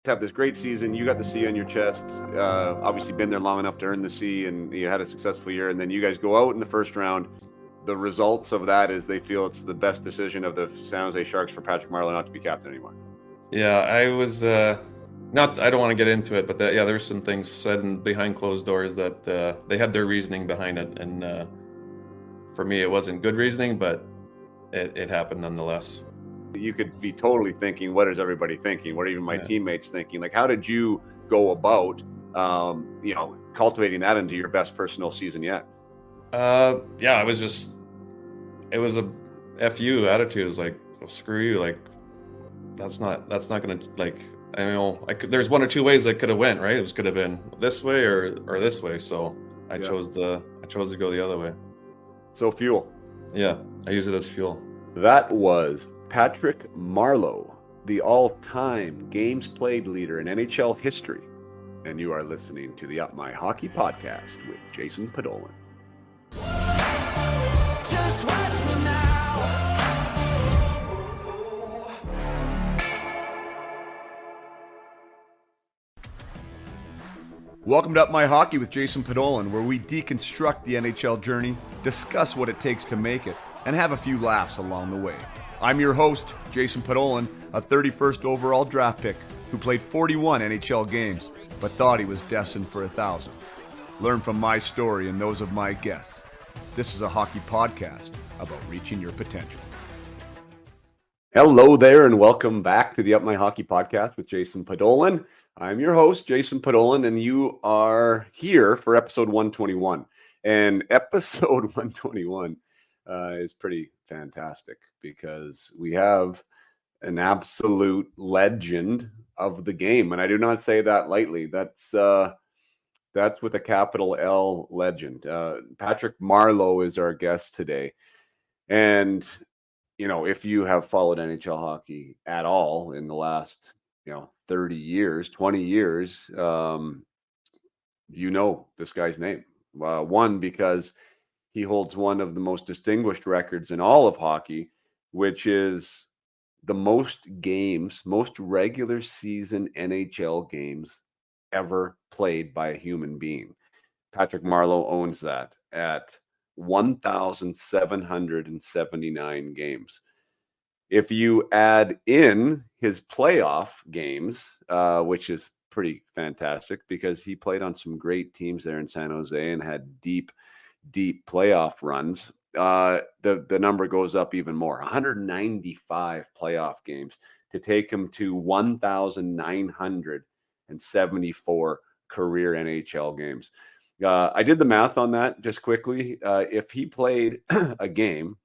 have this great season. You got the C on your chest. Obviously, been there long enough to earn the C, and you had a successful year. And then you guys go out in the first round. The results of that is they feel it's the best decision of the San Jose Sharks for Patrick Marleau not to be captain anymore. Yeah, I was not. I don't want to get into it, but there's some things said behind closed doors that they had their reasoning behind it, and for me, it wasn't good reasoning, but it happened nonetheless. You could be totally thinking, what is everybody thinking? What are even my teammates thinking? Like, how did you go about, cultivating that into your best personal season yet? It was a FU attitude. It was like, oh, screw you. Like, that's not going to, like, I know there's one or two ways that could have went, right? It could have been this way or this way. So I chose to go the other way. So fuel. Yeah, I use it as fuel. That was Patrick Marleau, the all-time games played leader in NHL history. And you are listening to the Up My Hockey podcast with Jason Podolin. Just watch me now. Welcome to Up My Hockey with Jason Podolin, where we deconstruct the NHL journey, discuss what it takes to make it, and have a few laughs along the way. I'm your host, Jason Podolin, a 31st overall draft pick who played 41 NHL games, but thought he was destined for 1,000. Learn from my story and those of my guests. This is a hockey podcast about reaching your potential. Hello there, and welcome back to the Up My Hockey podcast with Jason Podolin. I'm your host, Jason Podolin, and you are here for episode 121. And episode 121 is pretty fantastic because we have an absolute legend of the game. And I do not say that lightly. That's with a capital L, legend. Patrick Marleau is our guest today. And, if you have followed NHL hockey at all in the last, 30 years, 20 years, this guy's name. One, because he holds one of the most distinguished records in all of hockey, which is the most regular season NHL games ever played by a human being. Patrick Marleau owns that at 1,779 games. If you add in his playoff games, which is pretty fantastic because he played on some great teams there in San Jose and had deep playoff runs, the number goes up even more. 195 playoff games to take him to 1,974 career NHL games. I did the math on that just quickly. If he played a game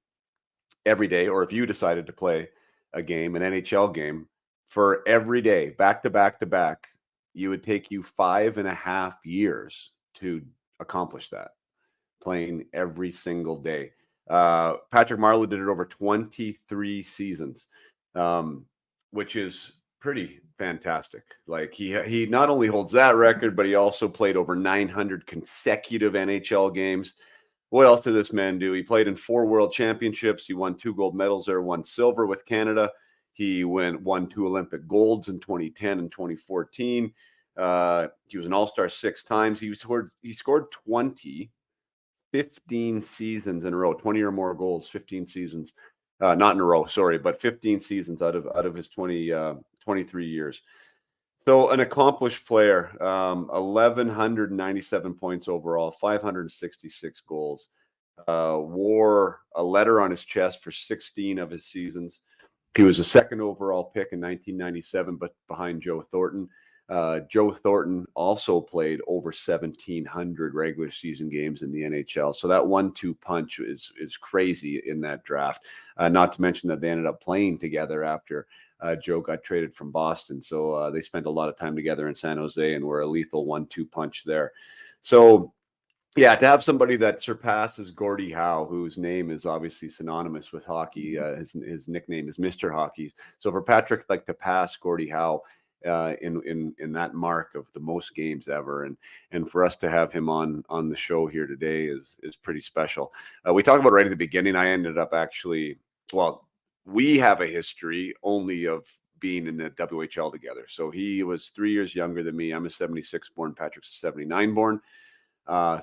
every day, or if you decided to play a game, an NHL game, for every day, back to back to back, you would take you 5.5 years to accomplish that, playing every single day. Patrick Marleau did it over 23 seasons, which is pretty fantastic. Like he not only holds that record, but he also played over 900 consecutive NHL games. What else did this man do? He played in 4 world championships. He won 2 gold medals there, 1 silver with Canada. He won 2 Olympic golds in 2010 and 2014. He was an all-star 6 times. He scored 15 seasons in a row, 20 or more goals, 15 seasons, not in a row, sorry, but 15 seasons out of his 23 years. So an accomplished player, 1,197 points overall, 566 goals, wore a letter on his chest for 16 of his seasons. He was a second overall pick in 1997, but behind Joe Thornton. Joe Thornton also played over 1,700 regular season games in the NHL. So that 1-2 punch is crazy in that draft. Not to mention that they ended up playing together after Joe got traded from Boston. So they spent a lot of time together in San Jose and were a lethal 1-2 punch there. So yeah, to have somebody that surpasses Gordie Howe, whose name is obviously synonymous with hockey, his nickname is Mr. Hockey. So for Patrick, like, to pass Gordie Howe in that mark of the most games ever, and for us to have him on the show here today is pretty special. We talked about right at the beginning. I ended up we have a history only of being in the WHL together. So he was 3 years younger than me. I'm a 76 born, Patrick's a 79 born.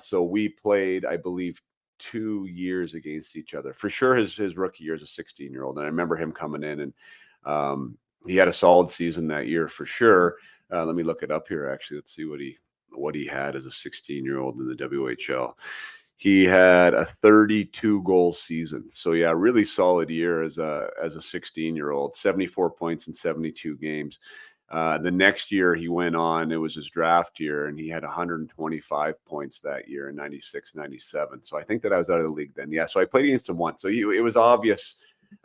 So we played, I believe, 2 years against each other. For sure, his rookie year as a 16-year-old. And I remember him coming in, and he had a solid season that year for sure. Let me look it up here, actually. Let's see what he had as a 16-year-old in the WHL. He had a 32 goal season. So yeah, really solid year as a 16-year-old, 74 points in 72 games. The next year he went on, it was his draft year, and he had 125 points that year in 96, 97. So I think that I was out of the league then. Yeah, so I played against him once. So it was obvious,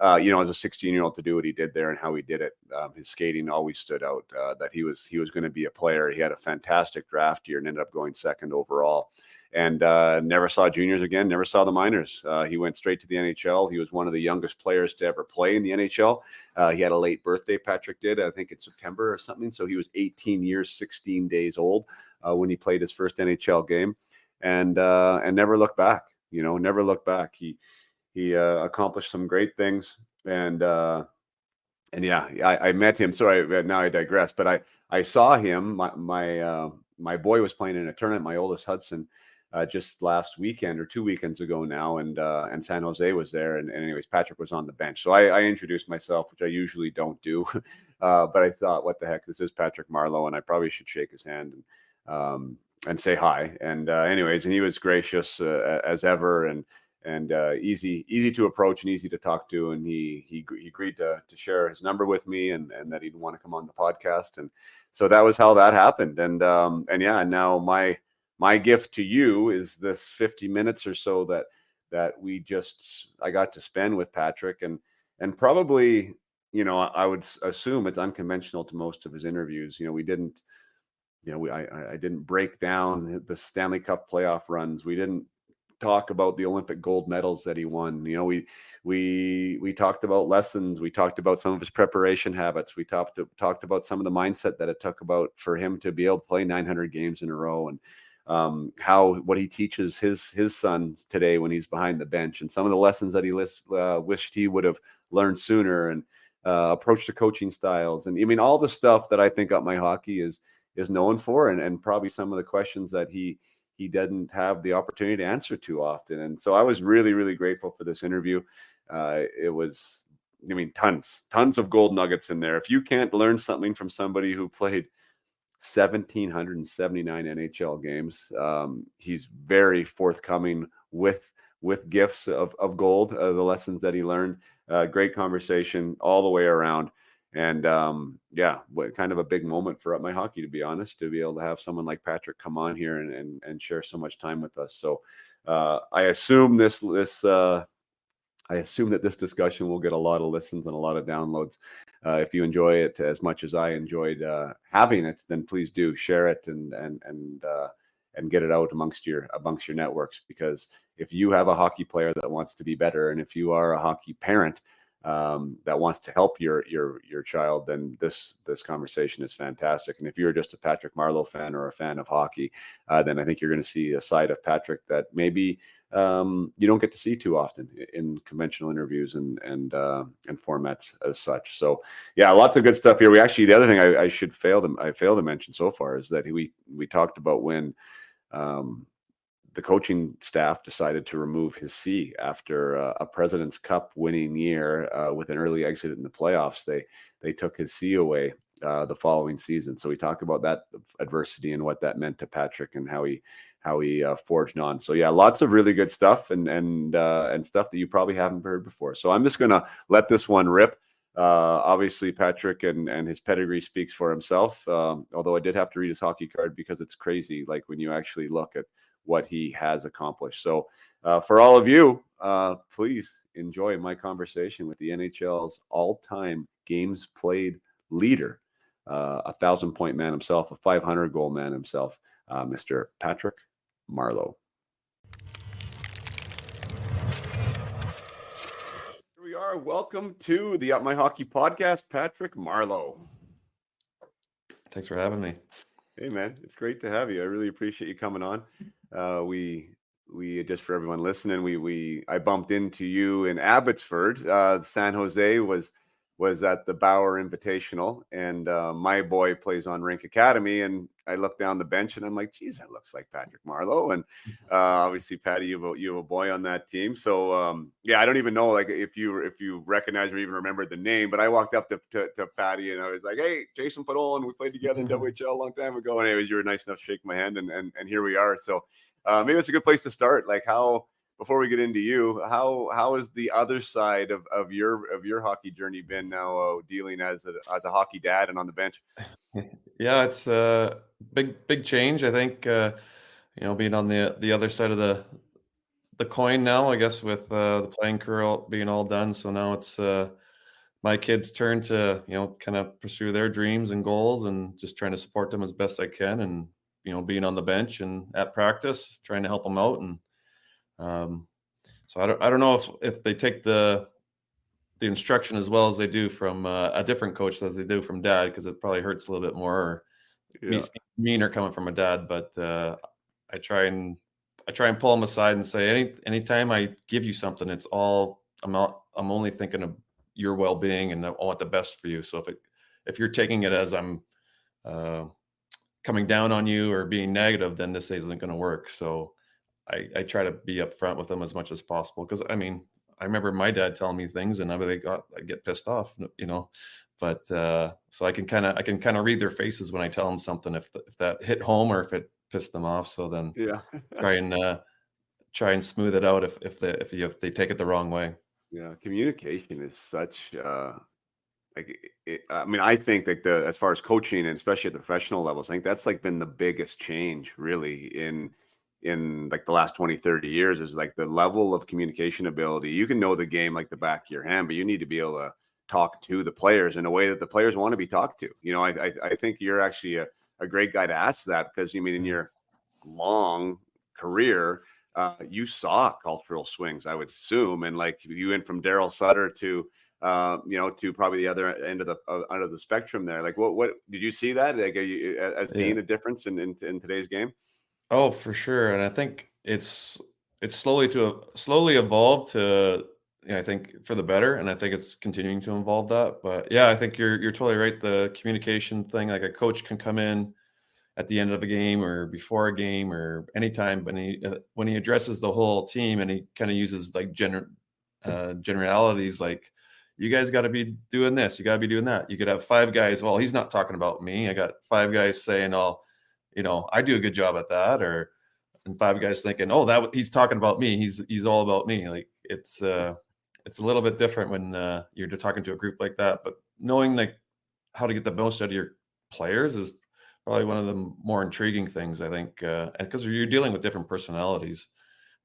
as a 16-year-old to do what he did there and how he did it. His skating always stood out, that he was going to be a player. He had a fantastic draft year and ended up going second overall. And never saw juniors again, never saw the minors. He went straight to the NHL. He was one of the youngest players to ever play in the NHL. He had a late birthday, Patrick did, I think in September or something. So he was 18 years, 16 days old when he played his first NHL game, and never looked back. Never looked back. He accomplished some great things, and yeah, I met him. Sorry, now I digress. But I saw him. My boy was playing in a tournament. My oldest Hudson. Just last weekend or 2 weekends ago now, and San Jose was there, and anyways, Patrick was on the bench. So I introduced myself, which I usually don't do, but I thought, what the heck, this is Patrick Marleau, and I probably should shake his hand and say hi. And anyways, and he was gracious as ever, and easy to approach and easy to talk to, and he agreed to share his number with me, and that he'd want to come on the podcast, and so that was how that happened. And yeah, and now my gift to you is this 50 minutes or so that I got to spend with Patrick, and probably, I would assume it's unconventional to most of his interviews. We didn't, I didn't break down the Stanley Cup playoff runs. We didn't talk about the Olympic gold medals that he won. We talked about lessons. We talked about some of his preparation habits. We talked about some of the mindset that it took for him to be able to play 900 games in a row, and what he teaches his sons today when he's behind the bench, and some of the lessons that he wished he would have learned sooner, and approach to coaching styles, and I mean all the stuff that I think Up My Hockey is known for, and probably some of the questions that he didn't have the opportunity to answer too often. And so I was really, really grateful for this interview. It was, tons of gold nuggets in there. If you can't learn something from somebody who played 1,779 NHL games, he's very forthcoming with gifts of gold, the lessons that he learned. Great conversation all the way around. And yeah, kind of a big moment for Up My Hockey, to be honest, to be able to have someone like Patrick come on here and share so much time with us. So I assume that this discussion will get a lot of listens and a lot of downloads. If you enjoy it as much as I enjoyed having it, then please do share it and get it out amongst your networks. Because if you have a hockey player that wants to be better, and if you are a hockey parent that wants to help your child, then this conversation is fantastic. And if you're just a Patrick Marleau fan or a fan of hockey, then I think you're going to see a side of Patrick that maybe you don't get to see too often in conventional interviews and formats as such. So yeah, lots of good stuff here. The other thing I failed to mention so far is that we talked about when the coaching staff decided to remove his C after a President's Cup winning year with an early exit in the playoffs. They took his C away the following season. So we talk about that adversity and what that meant to Patrick and how he forged on. So yeah, lots of really good stuff and stuff that you probably haven't heard before. So I'm just gonna let this one rip. Obviously, Patrick and his pedigree speaks for himself. Although I did have to read his hockey card because it's crazy. Like when you actually look at what he has accomplished. So for all of you, please enjoy my conversation with the NHL's all-time games played leader, 1,000-point man himself, a 500-goal man himself, Mr. Patrick Marleau. Here we are. Welcome to the Up My Hockey podcast, Patrick Marleau. Thanks for having me. Hey man, it's great to have you. I really appreciate you coming on. We just, for everyone listening, I bumped into you in Abbotsford. San Jose was was at the Bauer Invitational, and my boy plays on Rink Academy, and I look down the bench and I'm like, geez, that looks like Patrick Marleau. And obviously, Patty, you have a boy on that team. So yeah, I don't even know like if you recognize or even remember the name, but I walked up to Patty and I was like, hey, Jason Padol, we played together in WHL a long time ago. And anyways, you were nice enough to shake my hand, and here we are. So maybe it's a good place to start. Like how, before we get into you, how has the other side of your hockey journey been now, dealing as a hockey dad and on the bench? Yeah, it's a big change. I think being on the other side of the coin now, I guess, with the playing career being all done. So now it's my kids' turn to kind of pursue their dreams and goals, and just trying to support them as best I can, and being on the bench and at practice, trying to help them out. And um, so I don't know if they take the instruction as well as they do from a different coach as they do from dad, because it probably hurts a little bit more, or Yeah, meaner coming from a dad. But I try and pull them aside and say, anytime I give you something, it's all I'm only thinking of your well-being, and I want the best for you. So if you're taking it as I'm uh, coming down on you or being negative, then this isn't going to work. So I try to be upfront with them as much as possible, because I remember my dad telling me things, and I get pissed off, But so I can kind of read their faces when I tell them something, if that hit home or if it pissed them off. So then yeah. try and try and smooth it out if they take it the wrong way. Yeah, communication is such I mean, I think that the as far as coaching, and especially at the professional levels, I think that's like been the biggest change really in like the last 20, 30 years, is like the level of communication ability. You can know the game like the back of your hand, but you need to be able to talk to the players in a way that the players want to be talked to. I think you're actually a great guy to ask that, because in your long career, you saw cultural swings, I would assume, and like you went from Daryl Sutter to to probably the other end of the spectrum there. Like, what did you see that like as Yeah. being a difference in today's game? Oh, for sure. And I think it's slowly evolved to, I think, for the better, and I think it's continuing to evolve that. But yeah, I think you're totally right. The communication thing, like a coach can come in at the end of a game or before a game or anytime, but when he addresses the whole team, and he kind of uses like generalities, like, you guys got to be doing this, you got to be doing that. You could have five guys. Well, he's not talking about me. I got five guys saying, "Oh, I do a good job at that," and five guys thinking, "Oh, he's talking about me. He's all about me." Like, it's a little bit different when you're talking to a group like that. But knowing like how to get the most out of your players is probably one of the more intriguing things, I think, because you're dealing with different personalities,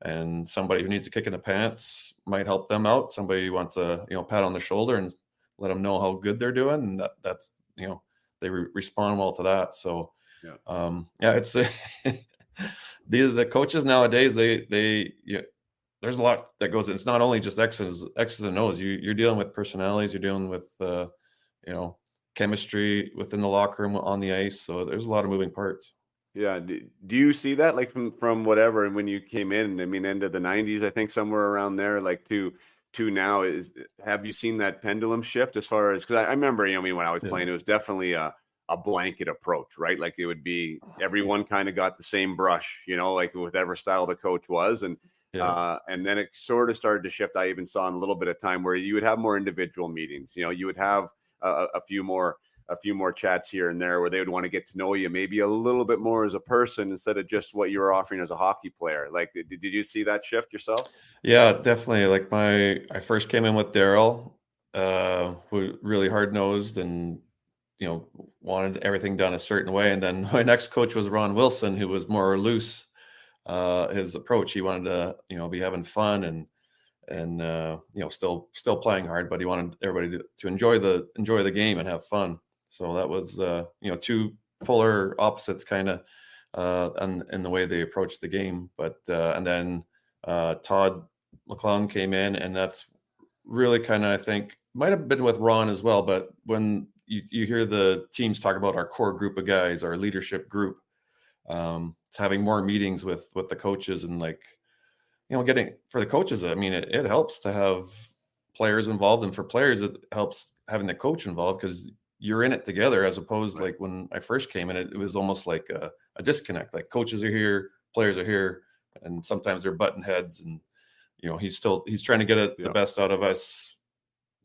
and somebody who needs a kick in the pants might help them out. Somebody who wants a pat on the shoulder and let them know how good they're doing, and that's they respond well to that. So Yeah. yeah, it's the coaches nowadays, there's a lot that goes in. It's not only just X's and O's. You're dealing with personalities. You're dealing with you know chemistry within the locker room, on the ice. So there's a lot of moving parts. Yeah. Do you see that like from whatever, and when you came in, end of the 90s, I think somewhere around there, like to now, have you seen that pendulum shift as far as, because I remember, when I was Yeah. playing, it was definitely a blanket approach, right? Like it would be everyone kind of got the same brush, like with whatever style the coach was. Yeah. And then it sort of started to shift. I even saw in a little bit of time where you would have more individual meetings, you would have a few more chats here and there where they would want to get to know you maybe a little bit more as a person instead of just what you were offering as a hockey player. Like, did you see that shift yourself? Yeah, definitely. Like I first came in with Daryl, who really hard nosed and wanted everything done a certain way. And then my next coach was Ron Wilson, who was more loose. His approach, he wanted to be having fun and still playing hard, but he wanted everybody to enjoy the game and have fun. So that was two polar opposites, kind of, and the way they approached the game. But and then Todd McClellan came in, and that's really kind of, I think, might have been with Ron as well. But when you hear the teams talk about our core group of guys, our leadership group, it's having more meetings with the coaches, and like getting, for the coaches, I mean, it helps to have players involved, and for players, it helps having the coach involved because you're in it together, as opposed to like when I first came in, it was almost like a disconnect. Like coaches are here, players are here, and sometimes they're button heads, and he's trying to get the best out of us,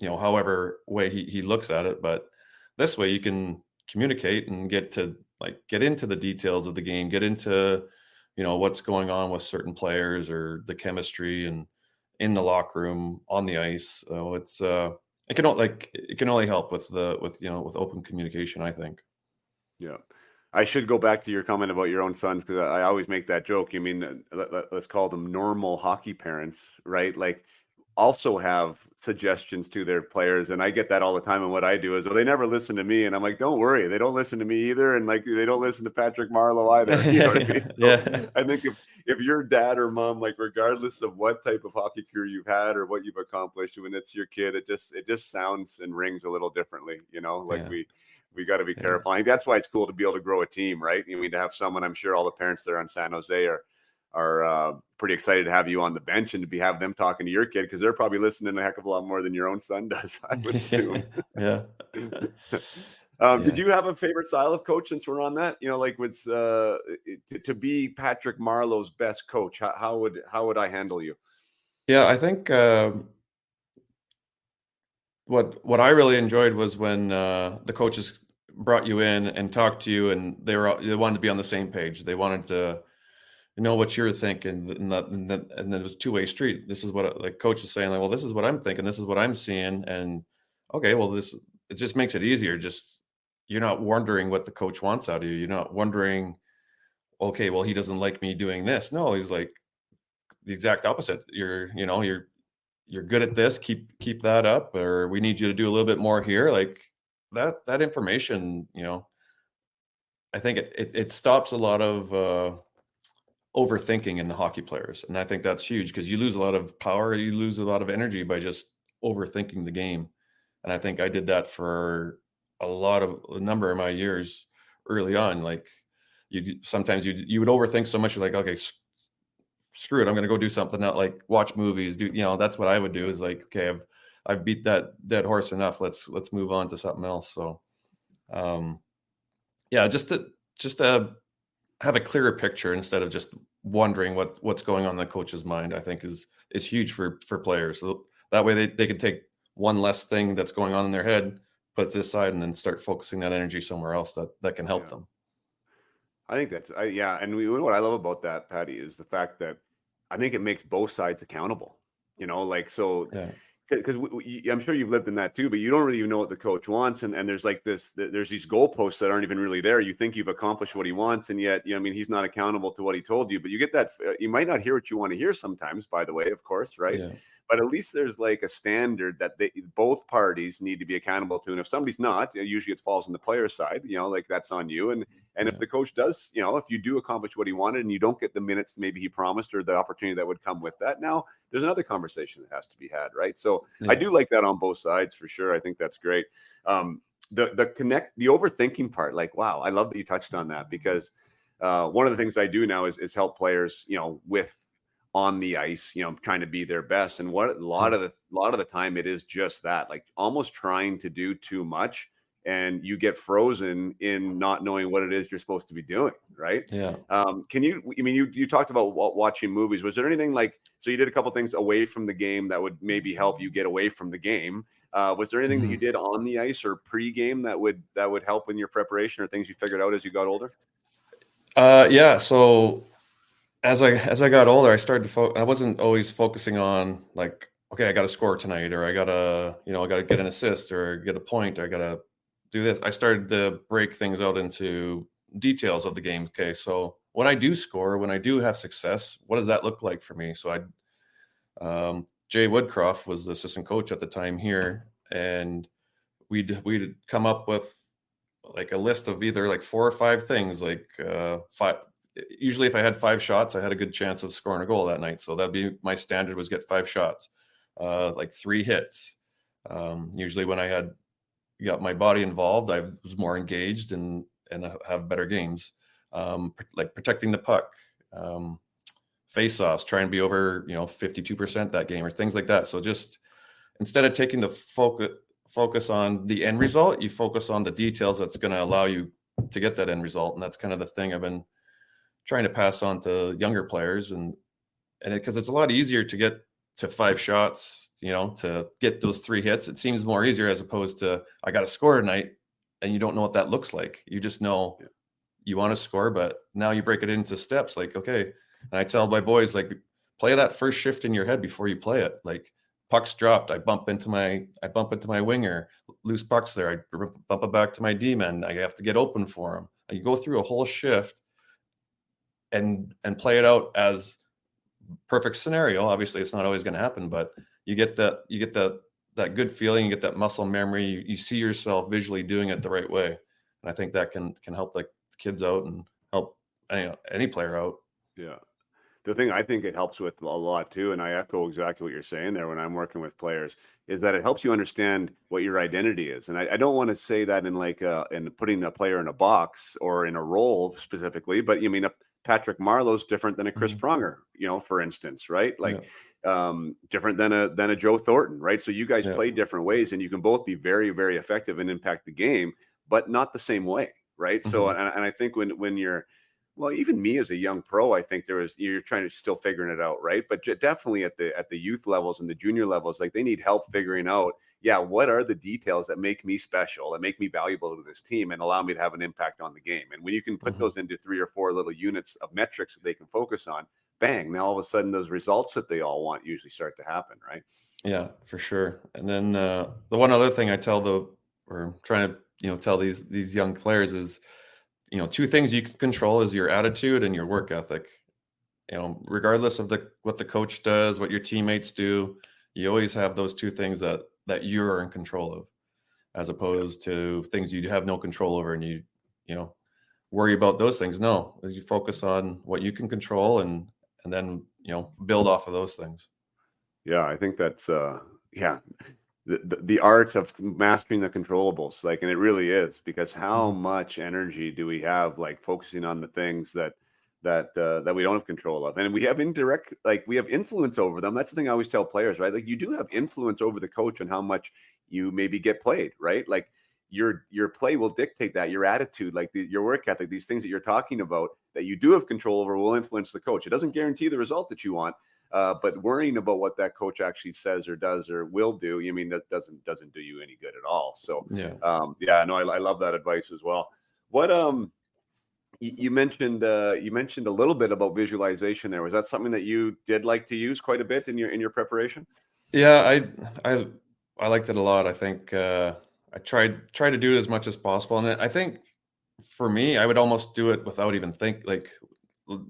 however way he looks at it. But this way you can communicate and get into the details of the game, get into what's going on with certain players or the chemistry and in the locker room, on the ice. So it can only help with open communication, I think. Yeah. I should go back to your comment about your own sons, because I always make that joke. You mean, let's call them normal hockey parents, right? Like, also have suggestions to their players, and I get that all the time. And what I do is, well, they never listen to me, and I'm like, don't worry, they don't listen to me either, and like they don't listen to Patrick Marleau either. You know what I mean? So Yeah. I think if your dad or mom, like regardless of what type of hockey career you've had or what you've accomplished, when it's your kid, it just sounds and rings a little differently. Like Yeah. we got to be careful. I think that's why it's cool to be able to grow a team, right? You mean, to have someone, I'm sure all the parents there on San Jose are pretty excited to have you on the bench and to have them talking to your kid, because they're probably listening a heck of a lot more than your own son does, I would assume. Yeah. Did you have a favorite style of coach, since we're on that? Like, was to be Patrick Marleau's best coach, how would I handle you? Yeah, I think what I really enjoyed was when the coaches brought you in and talked to you, and they wanted to be on the same page. They wanted to know what you're thinking, and then it was a two-way street. This is what the coach is saying, like, well, this is what I'm thinking, this is what I'm seeing, and okay, well, it just makes it easier. Just, you're not wondering what the coach wants out of you. You're not wondering, okay, well, he doesn't like me doing this. No, he's like the exact opposite. You're good at this. Keep that up, or we need you to do a little bit more here. Like that information, I think it stops a lot of overthinking in the hockey players. And I think that's huge, because you lose a lot of power, you lose a lot of energy by just overthinking the game. And I think I did that for a number of my years early on. Like, sometimes you would overthink so much, you're like, okay, screw it, I'm going to go do something, not like watch movies, that's what I would do, is like, okay, I've beat that dead horse enough, let's move on to something else. So yeah, just to have a clearer picture instead of just wondering what's going on in the coach's mind, I think is huge for players. So that way they can take one less thing that's going on in their head, put it to the side, and then start focusing that energy somewhere else that can help them. I think that's and what I love about that, Patty, is the fact that I think it makes both sides accountable. Like, so. Yeah. Because I'm sure you've lived in that too, but you don't really even know what the coach wants, and there's like there's these goalposts that aren't even really there. You think you've accomplished what he wants, and yet he's not accountable to what he told you. But you get that you might not hear what you want to hear sometimes, by the way, of course, right? Yeah. But at least there's like a standard that both parties need to be accountable to. And if somebody's not, usually it falls on the player side, like that's on you. And if the coach does, if you do accomplish what he wanted and you don't get the minutes maybe he promised, or the opportunity that would come with that, now there's another conversation that has to be had, right? So I do like that on both sides, for sure. I think that's great. The overthinking part, like, wow, I love that you touched on that, because one of the things I do now is help players, with on the ice, trying to be their best. And what a lot of the time it is just that, like, almost trying to do too much, and you get frozen in not knowing what it is you're supposed to be doing, right? Yeah. You talked about watching movies. Was there anything like, so you did a couple things away from the game that would maybe help you get away from the game? Was there anything that you did on the ice or pre-game that would help in your preparation, or things you figured out as you got older? Yeah. So as I got older, I started to I wasn't always focusing on like, okay, I got to score tonight, or I got to get an assist, or get a point, or I got to do this. I started to break things out into details of the game. Okay, so when I do score, when I do have success, what does that look like for me? So Jay Woodcroft was the assistant coach at the time here, and we'd come up with like a list of either like 4 or 5 things, like 5. Usually if I had 5 shots, I had a good chance of scoring a goal that night. So that'd be my standard, was get 5 shots, like 3 hits. Usually when I got my body involved, I was more engaged and have better games. Like protecting the puck, face-offs, try and be over 52% that game, or things like that. So just instead of taking the focus on the end result, you focus on the details that's going to allow you to get that end result. And that's kind of the thing I've been trying to pass on to younger players, and because it's a lot easier to get to 5 shots, to get those 3 hits. It seems more easier as opposed to I got to score tonight, and you don't know what that looks like. You just know you want to score, but now you break it into steps. Like, okay, and I tell my boys, like, play that first shift in your head before you play it. Like, puck's dropped, I bump into my winger. Loose puck's there, I bump it back to my D-man. I have to get open for him. You go through a whole shift and play it out as perfect scenario. Obviously it's not always going to happen, but you get that good feeling, you get that muscle memory, you see yourself visually doing it the right way. And I think that can help like kids out and help any player out. Yeah. The thing I think it helps with a lot too, and I echo exactly what you're saying there when I'm working with players, is that it helps you understand what your identity is. And I don't want to say that in in putting a player in a box or in a role specifically, but you mean Patrick Marleau is different than a Chris Pronger, for instance, right? Like different than a Joe Thornton, right? So you guys play different ways, and you can both be very, very effective and impact the game, but not the same way, right? So, and I think when you're, well, even me as a young pro, I think you're trying to still figuring it out, right? But definitely at the youth levels and the junior levels, like they need help figuring out, what are the details that make me special, that make me valuable to this team and allow me to have an impact on the game. And when you can put those into 3 or 4 little units of metrics that they can focus on, bang, now all of a sudden those results that they all want usually start to happen, right? Yeah, for sure. And then the one other thing I tell trying to, tell these young players is, 2 things you can control is your attitude and your work ethic. Regardless of what the coach does, what your teammates do, you always have those 2 things that you're in control of, as opposed to things you have no control over and you worry about those things. No, you focus on what you can control and then, build off of those things. Yeah, I think that's the art of mastering the controllables, and it really is, because how much energy do we have focusing on the things that we don't have control of, and we have we have influence over them. That's the thing I always tell players, right? Like, you do have influence over the coach and how much you maybe get played, right? Like your play will dictate that, your attitude, your work ethic, these things that you're talking about that you do have control over will influence the coach. It doesn't guarantee the result that you want. But worrying about what that coach actually says or does or will do, that doesn't do you any good at all. So I love that advice as well. What you mentioned a little bit about visualization there. Was that something that you did like to use quite a bit in your preparation? Yeah, I liked it a lot. I think I tried to do it as much as possible, and I think for me, I would almost do it without even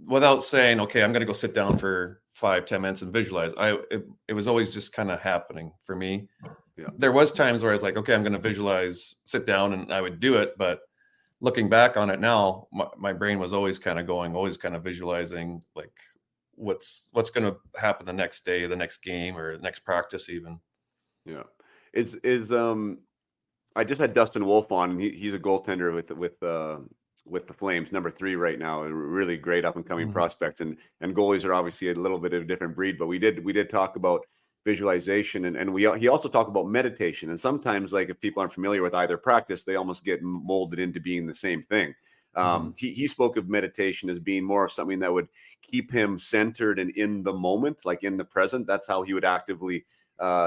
without saying, okay, I'm going to go sit down for 5-10 minutes and visualize. It was always just kind of happening for me. Yeah. There was times where I was like, okay, I'm going to visualize, sit down, and I would do it. But looking back on it now, my brain was always kind of visualizing like what's going to happen the next day, the next game, or next practice even. Yeah. I just had Dustin Wolf on, and he's a goaltender with the Flames, number 3 right now, a really great up and coming prospect, and goalies are obviously a little bit of a different breed, but we did talk about visualization, and he also talked about meditation. And sometimes, if people aren't familiar with either practice, they almost get molded into being the same thing. He spoke of meditation as being more of something that would keep him centered and in the moment, like in the present. That's how he would actively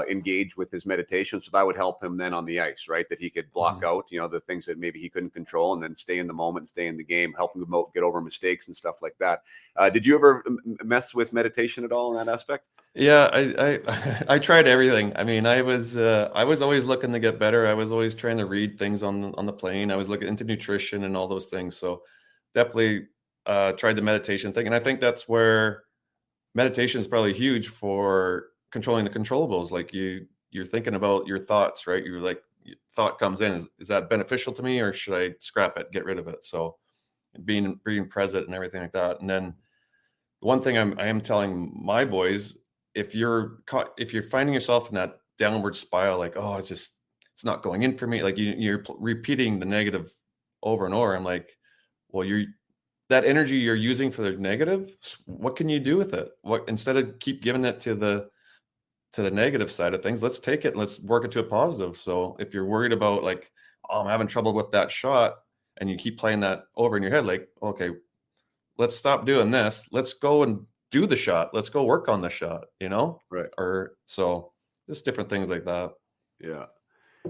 engage with his meditation. So that would help him then on the ice, right? That he could block out, the things that maybe he couldn't control, and then stay in the moment, stay in the game, help him get over mistakes and stuff like that. Did you ever mess with meditation at all in that aspect? Yeah, I tried everything. I mean, I was always looking to get better. I was always trying to read things on the plane. I was looking into nutrition and all those things. So definitely tried the meditation thing. And I think that's where meditation is probably huge for controlling the controllables. Like you're thinking about your thoughts, right? You're like, thought comes in, is that beneficial to me, or should I scrap it, get rid of it? So being present and everything like that. And then the one thing I am telling my boys, if you're finding yourself in that downward spiral, like, oh, it's not going in for me, like you're repeating the negative over and over, I'm like, well, that energy you're using for the negative, what can you do with it? Instead of keep giving it to the to the negative side of things. Let's take it and let's work it to a positive. So if you're worried about like, oh, I'm having trouble with that shot, and you keep playing that over in your head, like, okay, let's stop doing this. Let's go and do the shot. Let's go work on the shot, Right. Or so just different things like that. Yeah.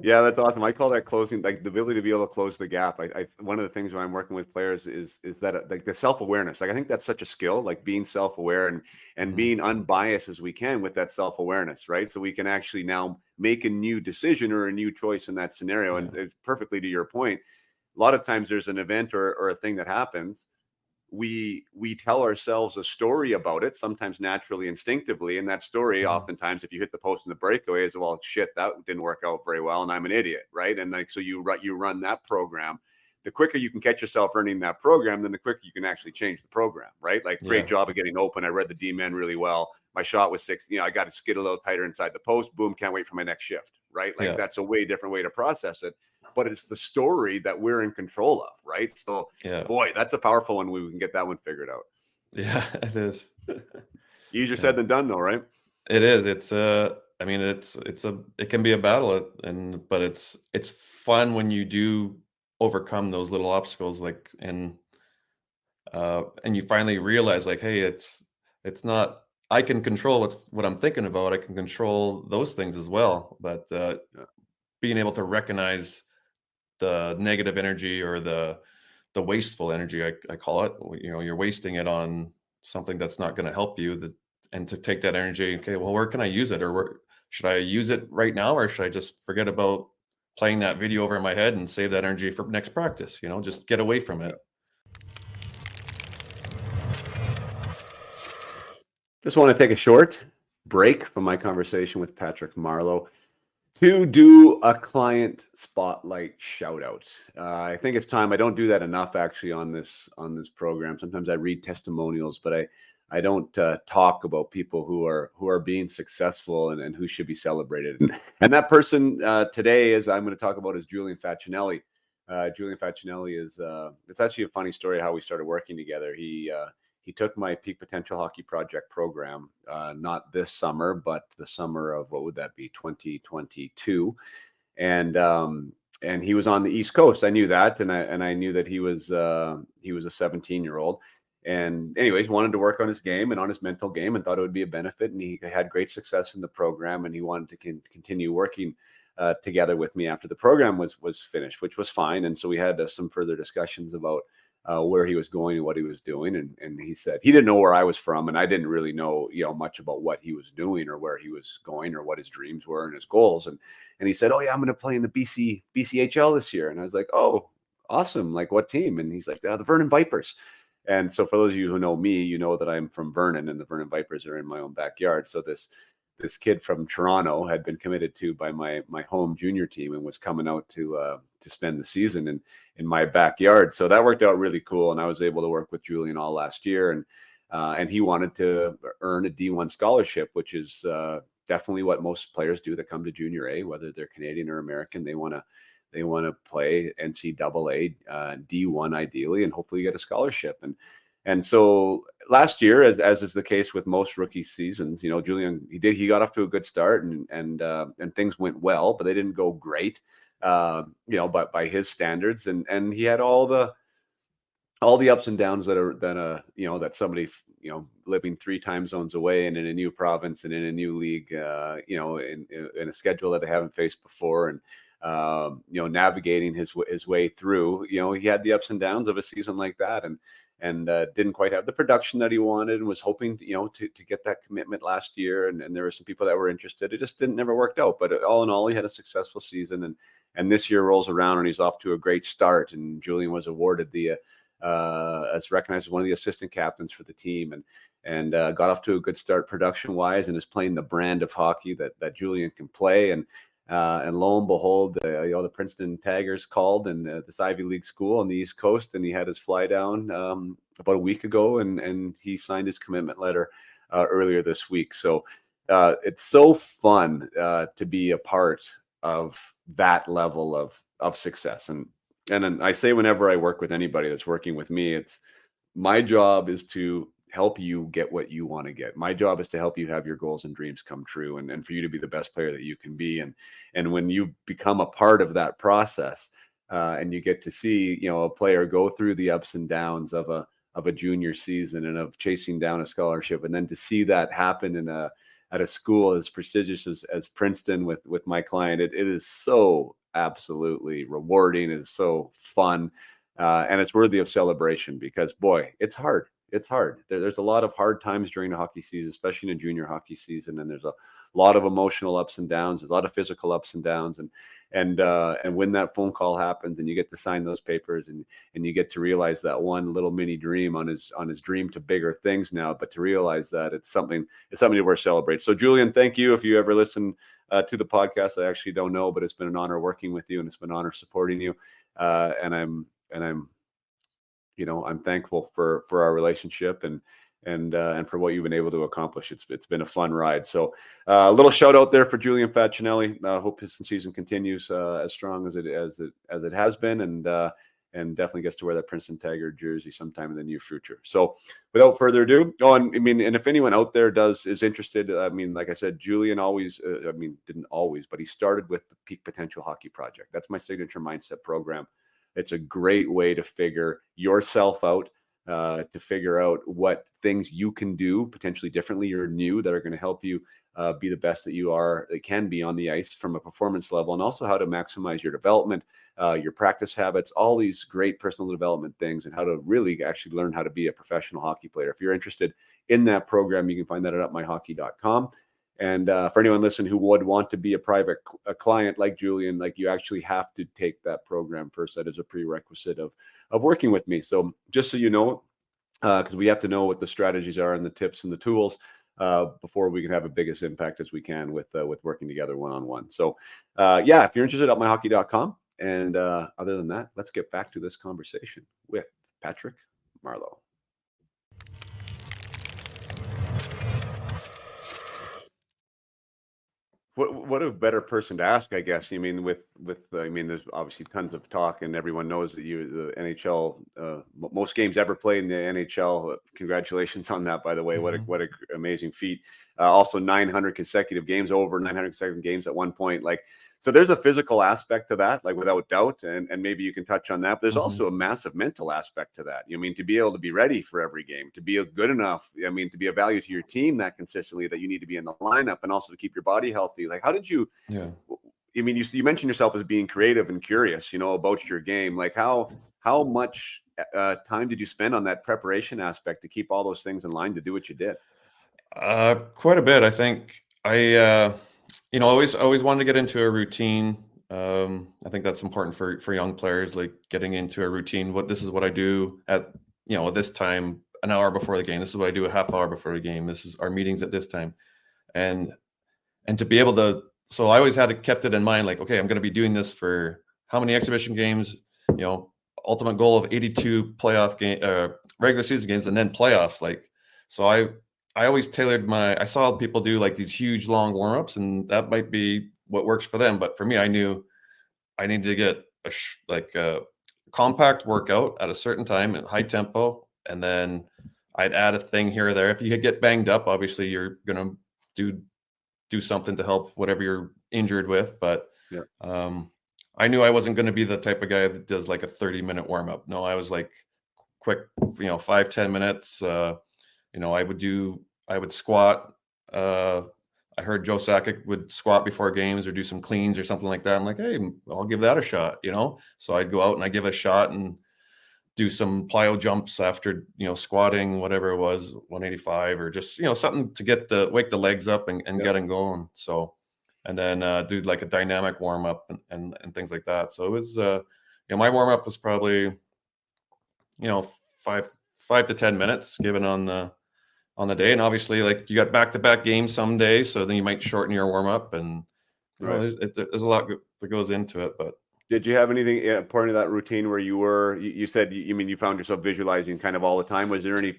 Yeah, that's awesome. I call that closing, like the ability to be able to close the gap. One of the things when I'm working with players is that like the self-awareness. Like I think that's such a skill, like being self-aware and being unbiased as we can with that self-awareness, right? So we can actually now make a new decision or a new choice in that scenario. And it's perfectly to your point, a lot of times there's an event or a thing that happens. We tell ourselves a story about it, sometimes naturally, instinctively, and that story oftentimes, if you hit the post in the breakaway, is, well, shit, that didn't work out very well and I'm an idiot, right? And like, so you run that program. The quicker you can catch yourself running that program, then the quicker you can actually change the program, right? Like, great job of getting open. I read the D-man really well. My shot was 6, I got to skid a little tighter inside the post. Boom, can't wait for my next shift, right? Like, that's a way different way to process it. But it's the story that we're in control of, right? So, boy, that's a powerful one. We can get that one figured out. Yeah, it is. Easier said than done, though, right? It is. It's I mean, it can be a battle, but it's fun when you do overcome those little obstacles, like, and you finally realize, like, hey, it's not, I can control what I'm thinking about. I can control those things as well. But being able to recognize the negative energy or the wasteful energy, I call it, you're wasting it on something that's not going to help you, and to take that energy, okay, well, where can I use it? Or should I use it right now? Or should I just forget about playing that video over in my head and save that energy for next practice? Just get away from it. Just want to take a short break from my conversation with Patrick Marleau to do a client spotlight shout out. I think it's time. I don't do that enough actually on this program. Sometimes I read testimonials, but I don't talk about people who are being successful and who should be celebrated. And that person today I'm going to talk about is Julian Facinelli. Julian Facinelli is it's actually a funny story how we started working together. He took my Peak Potential Hockey Project program, not this summer, but the summer of, what would that be, 2022, and he was on the East Coast. I knew that, and I knew that he was a 17-year-old, and anyways, wanted to work on his game and on his mental game, and thought it would be a benefit. And he had great success in the program, and he wanted to continue working together with me after the program was finished, which was fine. And so we had some further discussions about where he was going and what he was doing. And he said he didn't know where I was from, and I didn't really know, much about what he was doing or where he was going or what his dreams were and his goals. And he said, oh yeah, I'm going to play in the BCHL this year. And I was like, oh, awesome. Like, what team? And he's like, the Vernon Vipers. And so for those of you who know me, you know that I'm from Vernon, and the Vernon Vipers are in my own backyard. So this kid from Toronto had been committed to by my home junior team and was coming out to spend the season in my backyard. So that worked out really cool. And I was able to work with Julian all last year. And he wanted to earn a D1 scholarship, which is definitely what most players do that come to junior A, whether they're Canadian or American. They want to play NCAA D1 ideally, and hopefully get a scholarship. And so last year, as is the case with most rookie seasons, Julian, he got off to a good start, and things went well, but they didn't go great, but by his standards, and he had all the ups and downs that somebody living 3 time zones away and in a new province and in a new league, in a schedule that they haven't faced before, and navigating his way through. He had the ups and downs of a season like that, and didn't quite have the production that he wanted, and was hoping to get that commitment last year. And there were some people that were interested. It just never worked out. But all in all, he had a successful season. And this year rolls around, and he's off to a great start. And Julian was awarded as recognized as one of the assistant captains for the team, and got off to a good start production wise, and is playing the brand of hockey that Julian can play. And lo and behold, the Princeton Tigers called, and this Ivy League school on the East Coast, and he had his fly down about a week ago, and he signed his commitment letter earlier this week. So it's so fun to be a part of that level of success. And I say, whenever I work with anybody that's working with me, it's my job is to help you get what you want to get. My job is to help you have your goals and dreams come true, and for you to be the best player that you can be. And when you become a part of that process, and you get to see, a player go through the ups and downs of a junior season and of chasing down a scholarship, and then to see that happen at a school as prestigious as Princeton with my client, it is so absolutely rewarding. It is so fun. And it's worthy of celebration because, boy, it's hard. It's hard. There's a lot of hard times during the hockey season, especially in a junior hockey season. And there's a lot of emotional ups and downs. There's a lot of physical ups and downs. And when that phone call happens and you get to sign those papers and you get to realize that one little mini dream on his dream to bigger things now, but to realize that it's something to worth celebrate. So Julian, thank you. If you ever listen to the podcast, I actually don't know, but it's been an honor working with you and it's been an honor supporting you. And I'm thankful for our relationship and for what you've been able to accomplish. It's been a fun ride. So a little shout out there for Julian Facinelli. Hope his season continues as strong as it has been, and definitely gets to wear that Princeton Tiger jersey sometime in the near future. So without further ado, and if anyone out there is interested, like I said, Julian didn't always, but he started with the Peak Potential Hockey Project. That's my signature mindset program. It's a great way to figure yourself out, to figure out what things you can do potentially differently or new that are going to help you be the best that can be on the ice from a performance level, and also how to maximize your development, your practice habits, all these great personal development things, and how to really actually learn how to be a professional hockey player. If you're interested in that program, you can find that at upmyhockey.com. And for anyone listening who would want to be a client like Julian, like you actually have to take that program first. That is a prerequisite of working with me. So just so you know, because we have to know what the strategies are and the tips and the tools before we can have the biggest impact as we can with working together one-on-one. So if you're interested, upmyhockey.com. And other than that, let's get back to this conversation with Patrick Marleau. What a better person to ask, I guess. There's obviously tons of talk, and everyone knows that the NHL, most games ever played in the NHL. Congratulations on that, by the way. Mm-hmm. What a amazing feat. Also, 900 consecutive games, over 900 consecutive games at one point. So there's a physical aspect to that, without doubt, and maybe you can touch on that. But there's also a massive mental aspect to that. To be able to be ready for every game, to be good enough, to be a value to your team that consistently, that you need to be in the lineup, and also to keep your body healthy. How did you? Yeah. You mentioned yourself as being creative and curious, about your game. How much time did you spend on that preparation aspect to keep all those things in line to do what you did? Quite a bit. I think I always wanted to get into a routine. I think that's important for young players, like getting into a routine. This is what I do at this time, an hour before the game. This is what I do a half hour before the game. This is our meetings at this time, and to be able to. So I always kept it in mind, okay, I'm going to be doing this for how many exhibition games? Ultimate goal of 82 playoff game, regular season games, and then playoffs. So I always tailored I saw people do these huge long warm-ups, and that might be what works for them. But for me, I knew I needed to get a compact workout at a certain time at high tempo. And then I'd add a thing here or there. If you get banged up, obviously you're going to do something to help whatever you're injured with. But I knew I wasn't going to be the type of guy that does a 30-minute warm-up. No, I was quick, 5-10 minutes. I would squat. I heard Joe Sakic would squat before games or do some cleans or something like that. I'm like, hey, I'll give that a shot, So I'd go out and I give it a shot and do some plyo jumps after, squatting, whatever it was, 185 or just, something to wake the legs up and get them going. So, and then do a dynamic warm up and things like that. So it was, my warm up was probably, 5 to 10 minutes given on the day. And obviously you got back-to-back games some days, so then you might shorten your warm-up, and there's a lot that goes into it. But did you have anything part of that routine where you said you found yourself visualizing kind of all the time? Was there any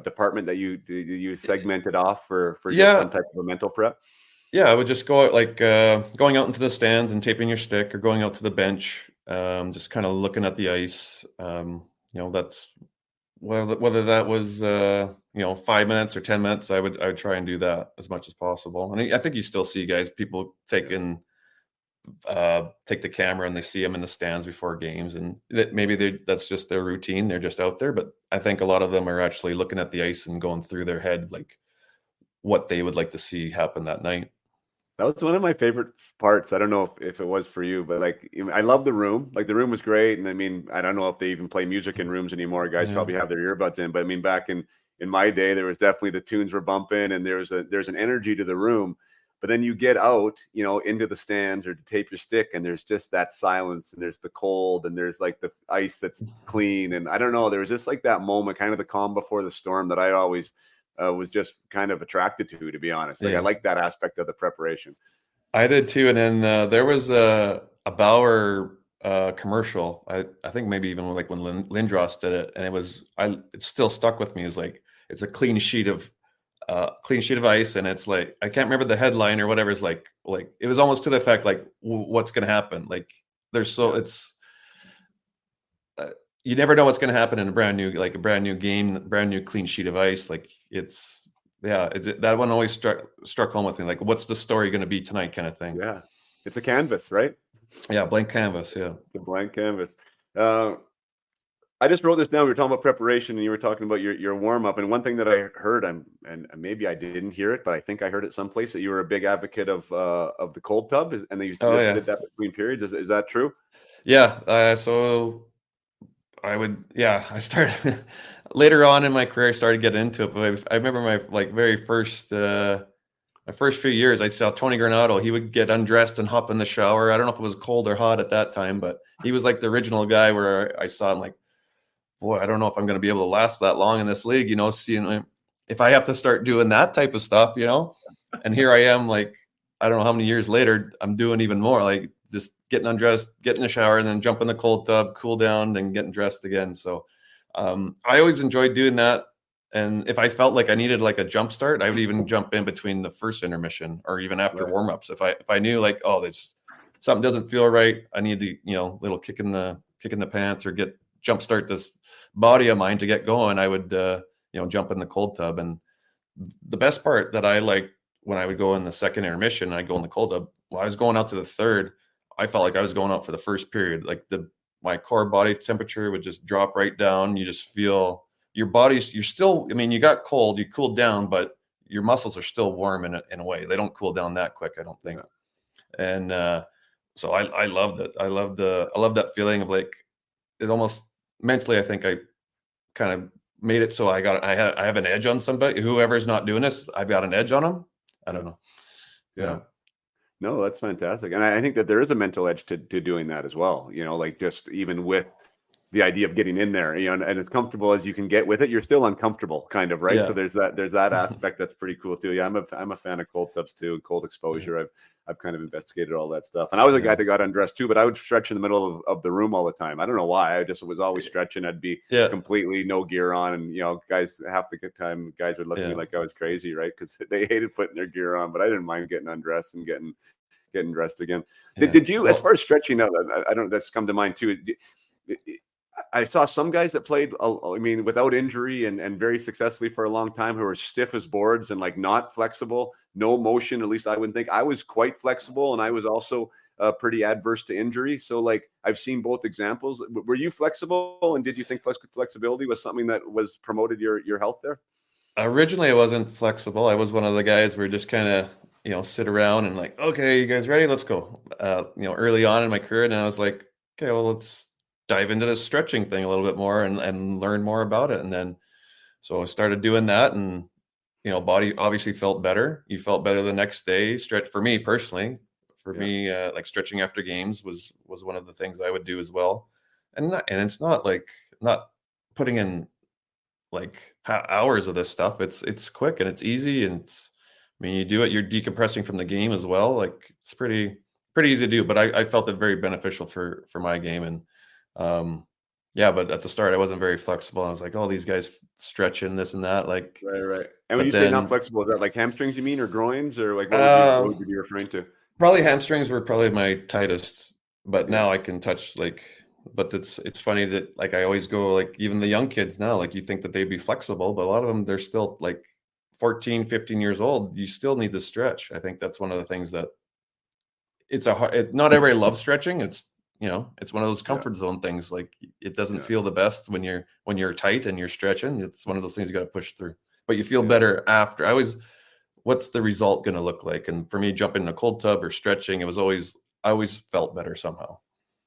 department that you segmented off for just some type of a mental prep? Yeah, I would just go out going out into the stands and taping your stick, or going out to the bench, just kind of looking at the ice. That's whether that was 5 minutes or 10 minutes, I would try and do that as much as possible. And I think you still see people take the camera and they see them in the stands before games, and that maybe that's just their routine. They're just out there, but I think a lot of them are actually looking at the ice and going through their head like what they would like to see happen that night. That was one of my favorite parts. I don't know if it was for you, but like I love the room. Like the room was great, and I mean, I don't know if they even play music in rooms anymore. Guys Yeah. probably have their earbuds in, but I mean, back in my day, there was definitely the tunes were bumping, and there's an energy to the room. But then you get out, into the stands or to tape your stick, and there's just that silence, and there's the cold, and there's like the ice that's clean, and I don't know. There was just like that moment, kind of the calm before the storm, that I always was just kind of attracted to be honest. Like I like that aspect of the preparation. I did too. And then there was a Bauer commercial. I think maybe even like when Lindros did it, and it still stuck with me. Is like it's a clean sheet of ice, and it's like I can't remember the headline or whatever. It's like it was almost to the effect like what's going to happen. Like it's. You never know what's going to happen in a brand new game, brand new clean sheet of ice. Like that one always struck home with me. Like, what's the story going to be tonight, kind of thing. Yeah, it's a canvas, right? Yeah, blank canvas. Yeah, the blank canvas. I just wrote this down. We were talking about preparation, and you were talking about your warm up. And one thing that I heard, and maybe I didn't hear it, but I think I heard it someplace, that you were a big advocate of the cold tub, and that you did that between periods. Is that true? Yeah. So I started later on in my career. I started getting into it, but I remember my very first my first few years. I saw Tony Granato. He would get undressed and hop in the shower. I don't know if it was cold or hot at that time, but he was like the original guy where I saw him like, boy, I don't know if I'm going to be able to last that long in this league. Seeing if I have to start doing that type of stuff, and here I am, like I don't know how many years later, I'm doing even more, like just getting undressed, get in the shower, and then jump in the cold tub, cool down, and getting dressed again. So I always enjoyed doing that. And if I felt like I needed like a jump start, I would even jump in between the first intermission or even after warmups. If I knew like, oh, this something doesn't feel right, I need to, little kick in the pants or jumpstart this body of mine to get going, I would jump in the cold tub. And the best part that I liked when I would go in the second intermission and I go in the cold tub, while I was going out to the third, I felt like I was going out for the first period. Like my core body temperature would just drop right down. You just feel your body's, you're still, I mean, you got cold, you cooled down, but your muscles are still warm in a way. They don't cool down that quick, I don't think. And so I loved it. I love that feeling of like, it almost mentally, I think I kind of made it so I have an edge on somebody. Whoever's not doing this, I've got an edge on them. I don't know. Yeah. No, that's fantastic. And I think that there is a mental edge to doing that as well. Like just even with the idea of getting in there, and as comfortable as you can get with it, you're still uncomfortable kind of, right? Yeah. So there's that aspect that's pretty cool too. Yeah. I'm a fan of cold tubs too, and cold exposure. Yeah. I've kind of investigated all that stuff. And I was a guy that got undressed too, but I would stretch in the middle of the room all the time. I don't know why. I just was always stretching. I'd be completely no gear on. And, guys, half the good time, guys would look at me like I was crazy, right? Because they hated putting their gear on, but I didn't mind getting undressed and getting dressed again. Yeah. Did you, as far as stretching, I don't, that's come to mind too. I saw some guys that played, without injury and very successfully for a long time, who were stiff as boards and like not flexible, no motion. At least I wouldn't think. I was quite flexible, and I was also pretty adverse to injury. So like I've seen both examples. Were you flexible, and did you think flexibility was something that was promoted your health there? Originally, I wasn't flexible. I was one of the guys where just kind of sit around and like, okay, you guys ready? Let's go. Early on in my career, and I was like, okay, well, let's dive into this stretching thing a little bit more and learn more about it. And then, so I started doing that, and, body obviously felt better. You felt better the next day. Stretch for me personally, like stretching after games was one of the things I would do as well. And it's not like not putting in like hours of this stuff. It's quick and it's easy. And you do it, you're decompressing from the game as well. Like it's pretty easy to do, but I felt it very beneficial for my game. And, but at the start I wasn't very flexible. I was like, oh, these guys stretching this and that, like right. And when you say not flexible, is that like hamstrings you mean, or groins, or like what would you be referring to? Probably hamstrings were probably my tightest, but now I can touch like but it's funny that like I always go like even the young kids now, like you think that they'd be flexible, but a lot of them they're still like 14, 15 years old. You still need to stretch. I think that's one of the things that not everybody loves stretching. It's one of those Yeah, comfort zone things. Like it doesn't yeah, feel the best when you're tight and you're stretching. It's one of those things you got to push through. But you feel yeah. better after. What's the result going to look like? And for me, jumping in a cold tub or stretching, I always felt better somehow.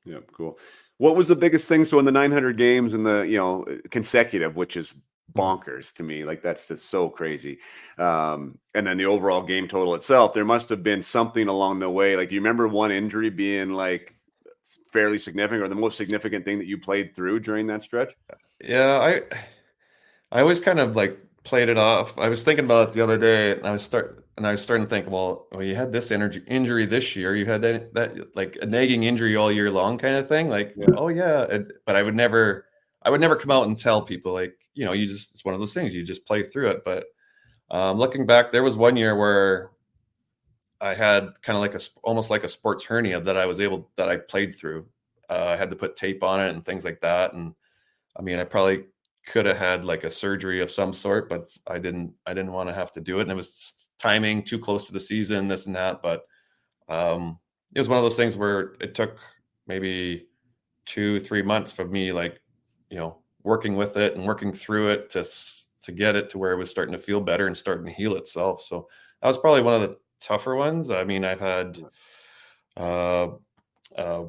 Yeah, cool. What was the biggest thing? So in the 900 games and the consecutive, which is Mhm. bonkers to me, like that's just so crazy. And then the overall game total itself, there must have been something along the way. Like, you remember one injury being like fairly significant, or the most significant thing that you played through during that stretch? Yeah, I always kind of like played it off. I was thinking about it the other day, and I was starting to think, well, you had this injury this year. You had that like a nagging injury all year long, kind of thing. Like, Yeah, oh yeah, but I would never come out and tell people like, it's one of those things. You just play through it. But looking back, there was one year where I had kind of like almost like a sports hernia that I played through. I had to put tape on it and things like that, and I mean, I probably could have had like a surgery of some sort, but I didn't want to have to do it. And it was timing too close to the season, this and that. But it was one of those things where it took maybe 2, 3 months for me, like, working with it and working through it to get it to where it was starting to feel better and starting to heal itself. So that was probably one of the tougher ones. I mean, I've had, uh, uh,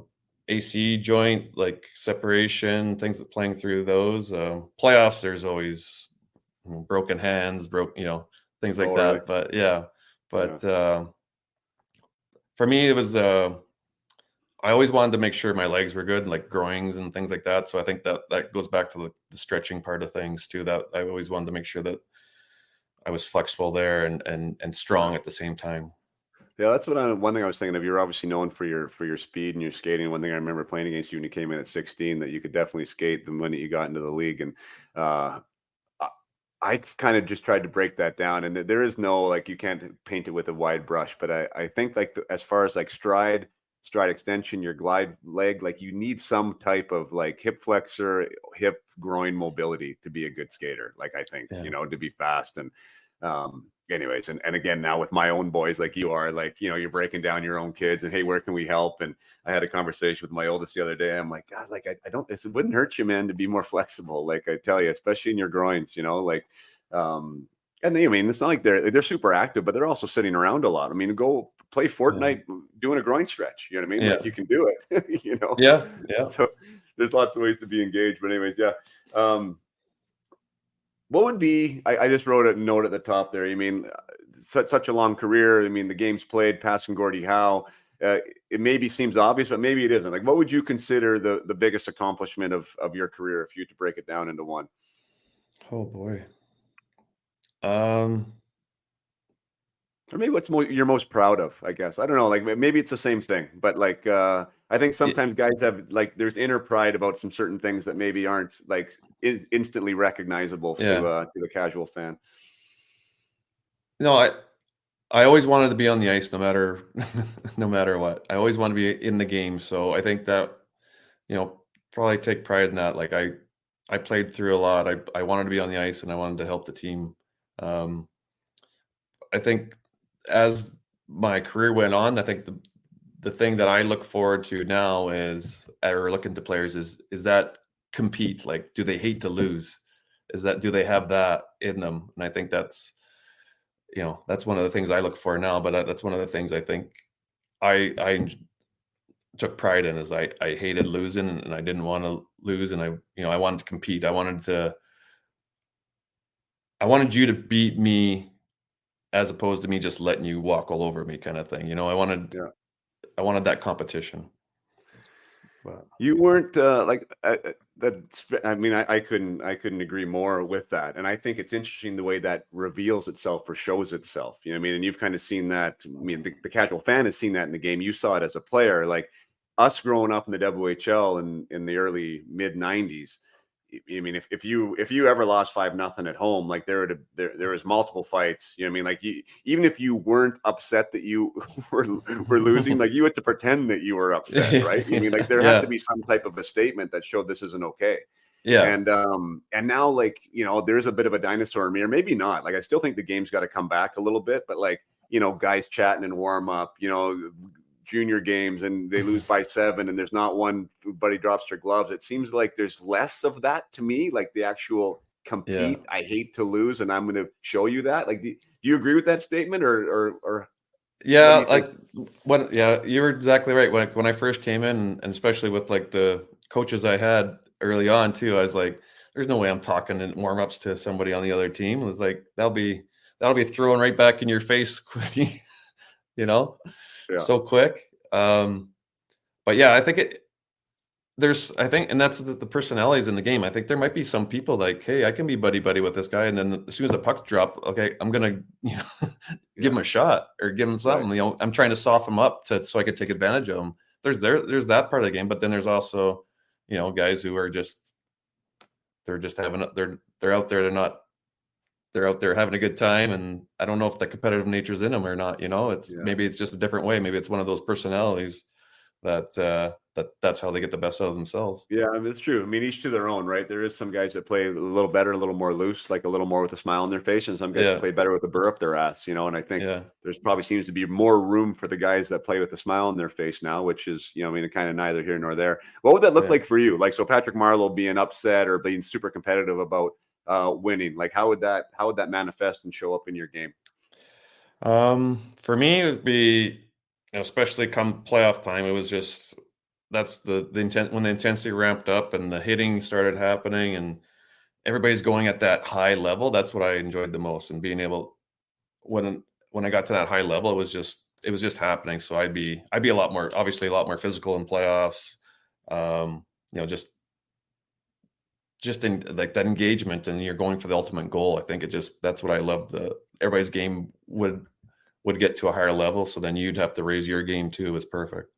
AC joint like separation, things that playing through those. Playoffs, there's always broken hands, things like oh really? that. But yeah, Yeah, but for me, it was I always wanted to make sure my legs were good, like groins and things like that. So I think that goes back to the stretching part of things too. That I always wanted to make sure that I was flexible there and yeah. strong at the same time. Yeah, that's one thing I was thinking of. You're obviously known for your speed and your skating. One thing I remember playing against you when you came in at 16, that you could definitely skate the minute you got into the league. And uh, I, I kind of just tried to break that down. And there is no, like, you can't paint it with a wide brush. But I think like as far as like stride extension, your glide leg, like you need some type of like hip flexor, hip groin mobility to be a good skater. Like, I think, Yeah. to be fast. And anyways, and again, now with my own boys, like you are, like, you're breaking down your own kids and, hey, where can we help? And I had a conversation with my oldest the other day. I'm like, God, like I don't, it wouldn't hurt you, man, to be more flexible. Like, I tell you, especially in your groins, like, and I mean, it's not like they're super active, but they're also sitting around a lot. I mean, go play Yeah. Fortnite doing a groin stretch. You know what I mean? Yeah. Like, you can do it. Yeah. Yeah. So there's lots of ways to be engaged. But anyways, yeah. What would be? I just wrote a note at the top there. You mean, such a long career. I mean, the games played, passing Gordie Howe. It maybe seems obvious, but maybe it isn't. Like, what would you consider the biggest accomplishment of your career, if you had to break it down into one? Oh boy. Um, Or maybe what's you're most proud of, I guess. I don't know. Like, maybe it's the same thing, but like, I think it, sometimes guys have, like, there's inner pride about some certain things that maybe aren't like instantly recognizable yeah. to the casual fan. No, I always wanted to be on the ice no matter no matter what. I always want to be in the game. So I think that, probably take pride in that. Like I played through a lot. I wanted to be on the ice and I wanted to help the team. Um, I think as my career went on, I think the thing that I look forward to now is, or looking to players is that compete. Like, do they hate to lose? Do they have that in them? And I think that's one of the things I look for now. But that's one of the things I think I took pride in, is I hated losing and I didn't want to lose, and I wanted to compete. I wanted you to beat me as opposed to me just letting you walk all over me, kind of thing. Yeah. I wanted that competition. But You weren't like that. I mean, I couldn't agree more with that. And I think it's interesting the way that reveals itself or shows itself. You know what I mean? And you've kind of seen that. I mean, the casual fan has seen that in the game. You saw it as a player, like us growing up in the WHL in the early mid '90s. I mean, if you ever lost 5-0 at home, like there was multiple fights. You know what I mean? Like even if you weren't upset that you were losing, like you had to pretend that you were upset, right? I mean, like there had to Yeah. be some type of a statement that showed this isn't okay. Yeah. And now, like, there's a bit of a dinosaur in me, or maybe not. Like I still think the game's got to come back a little bit, but like, guys chatting and warm up, junior games, and they lose by 7 and there's not one buddy drops their gloves. It seems like there's less of that to me, like the actual compete. Yeah. I hate to lose and I'm going to show you that. Like, do you agree with that statement, or what do Yeah, you think? yeah, you were exactly right. When I first came in, and especially with like the coaches I had early on too, I was like, there's no way I'm talking in warm-ups to somebody on the other team. It was like that'll be thrown right back in your face, you know, Yeah. so quick. But yeah, I think and that's the personalities in the game. I think there might be some people like, hey, I can be buddy with this guy, and then as soon as the puck drop, okay, I'm gonna give him a shot or give him something. Right. I'm trying to soften him up so I could take advantage of him. There's that part of the game, but then there's also guys who are they're just having they're out there they're out there having a good time, and I don't know if the competitive nature's in them or not. Maybe it's just a different way. Maybe it's one of those personalities that's how they get the best out of themselves. Yeah, I mean, it's true. I mean, each to their own, right? There is some guys that play a little better, a little more loose, like a little more with a smile on their face, and some guys that play better with a burr up their ass, And I think there's probably seems to be more room for the guys that play with a smile on their face now, which is, I mean, kind of neither here nor there. What would that look like for you? Like, so Patrick Marleau being upset or being super competitive about winning, like how would that manifest and show up in your game? For me, it would be, especially come playoff time, it was just that's the intent when the intensity ramped up and the hitting started happening and everybody's going at that high level. That's what I enjoyed the most, and being able when I got to that high level, it was just happening. So I'd be a lot more, obviously a lot more physical in playoffs. Just in like that engagement, and you're going for the ultimate goal. I think that's what I love. Everybody's game would get to a higher level, so then you'd have to raise your game too. It's perfect.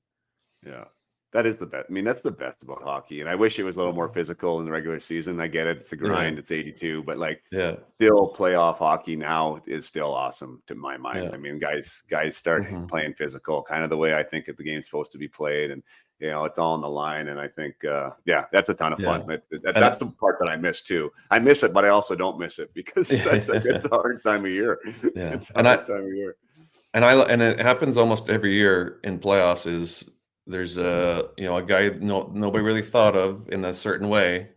Yeah. That is the best. I mean, that's the best about hockey. And I wish it was a little more physical in the regular season. I get it. It's a grind. It's 82, but like still playoff hockey now is still awesome to my mind. Yeah. I mean, guys start playing physical, kind of the way I think the game's supposed to be played. And, it's all on the line. And I think, that's a ton of fun. That's the part that I miss too. I miss it, but I also don't miss it because it's a hard time of year. Yeah. It's a hard time of year. And it happens almost every year in playoffs is, there's a guy nobody really thought of in a certain way,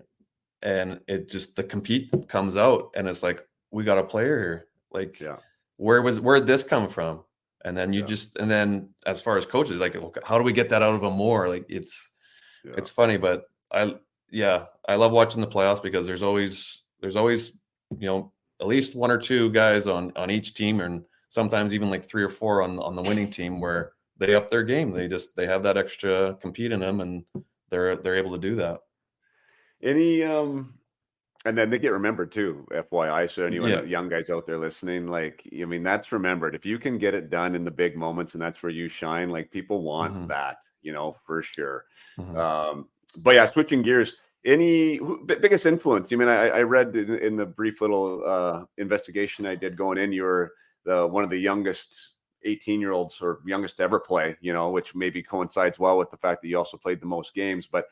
and it just the compete comes out, and it's like, we got a player here. Like, where'd this come from? And then and then as far as coaches, like, how do we get that out of them more? Like, it's funny, but I love watching the playoffs because there's always at least one or two guys on each team, and sometimes even like 3 or 4 on the winning team where they up their game. They have that extra compete in them, and they're able to do that. And then they get remembered too, FYI. So anyone young guys out there listening, like, I mean, that's remembered. If you can get it done in the big moments and that's where you shine, like people want that, for sure. But yeah, switching gears, biggest influence? I mean, I read in the brief little investigation I did going in, you were one of the youngest 18-year-olds or youngest to ever play, which maybe coincides well with the fact that you also played the most games. But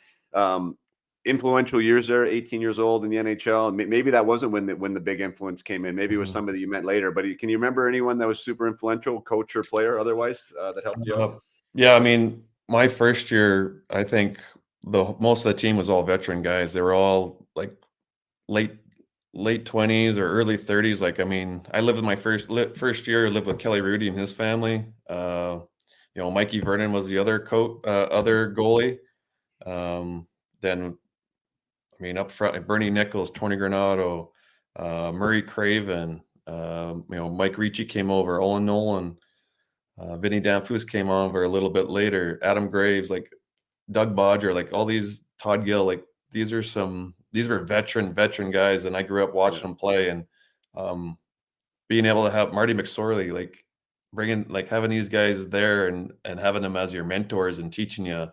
influential years there, 18 years old in the NHL. Maybe that wasn't when the big influence came in. Maybe it was somebody you met later. But can you remember anyone that was super influential, coach or player otherwise, that helped you out? Yeah, I mean, my first year, I think most of the team was all veteran guys. They were all like late 20s or early 30s. Like, I mean, I lived with my first year, lived with Kelly Rudy and his family. Mikey Vernon was the other goalie. Then, I mean, up front, Bernie Nichols, Tony Granato, Murray Craven, Mike Ricci came over, Owen Nolan, Vinny Danfus came over a little bit later, Adam Graves, like Doug Bodger, like all these, Todd Gill, like these were veteran guys, and I grew up watching them play, and being able to have Marty McSorley, like having these guys there and having them as your mentors and teaching you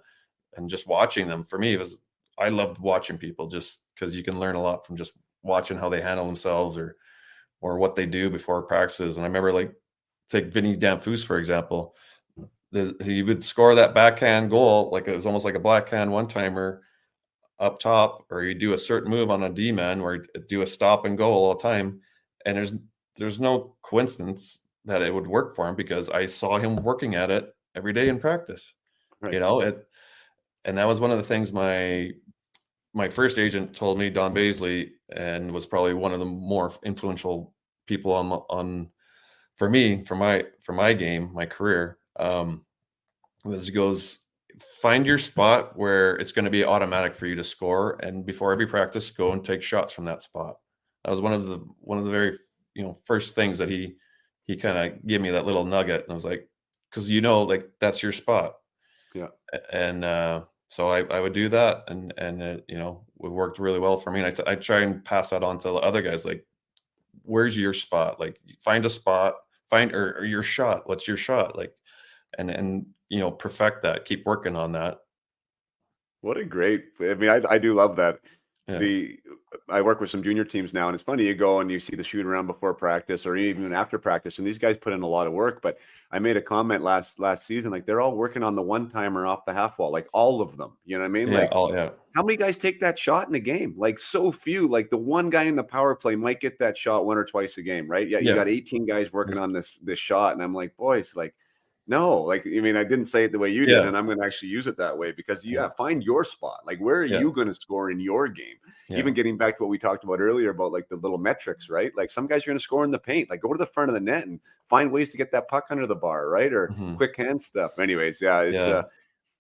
and just watching them, for me, it was I loved watching people just because you can learn a lot from just watching how they handle themselves or what they do before practices. And I remember, like, take Vinny Damphousse, for example. He would score that backhand goal like it was almost like a backhand one-timer up top, or you do a certain move on a D-man where you do a stop and go all the time. And there's no coincidence that it would work for him, because I saw him working at it every day in practice. Right. You know, and that was one of the things my first agent told me, Don Baisley, and was probably one of the more influential people on for me, for my game, my career. Was he goes, find your spot where it's going to be automatic for you to score, and before every practice, go and take shots from that spot. That was one of the very, first things that he kind of gave me, that little nugget, and I was like, because like that's your spot. Yeah. And so I would do that, and it, it worked really well for me. And I try and pass that on to the other guys, like, where's your spot? Like, find a spot, or your shot. What's your shot? Like, and perfect that, keep working on that. What a great, I mean, I do love that. Yeah. I work with some junior teams now, and it's funny, you go and you see the shoot around before practice or even after practice, and these guys put in a lot of work. But I made a comment last season, like, they're all working on the one-timer off the half wall, like all of them. You know what I mean? Yeah. Like, Yeah. how many guys take that shot in a game? Like, so few. Like, the one guy in the power play might get that shot one or twice a game, right? Yeah, you got 18 guys working on this shot, and I'm like, boys, like, no, like, I mean, I didn't say it the way you did, and I'm going to actually use it that way, because find your spot. Like, where are you going to score in your game? Yeah. Even getting back to what we talked about earlier about, like, the little metrics, right? Like, some guys are going to score in the paint. Like, go to the front of the net and find ways to get that puck under the bar, right? Or quick hand stuff. Anyways, it's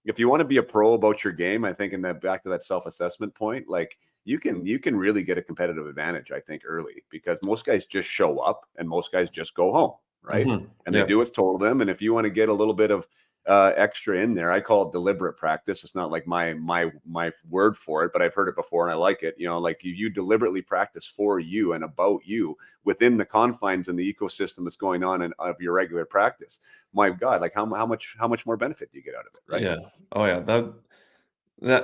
if you want to be a pro about your game, I think, in that, back to that self-assessment point, like, you can really get a competitive advantage, I think, early, because most guys just show up and most guys just go home, right? And they do what's told them. And if you want to get a little bit of extra in there, I call it deliberate practice. It's not like my word for it, but I've heard it before and I like it. Like, you deliberately practice for you and about you within the confines and the ecosystem that's going on of your regular practice. My God, like, how much more benefit do you get out of it, right? Yeah. Oh yeah.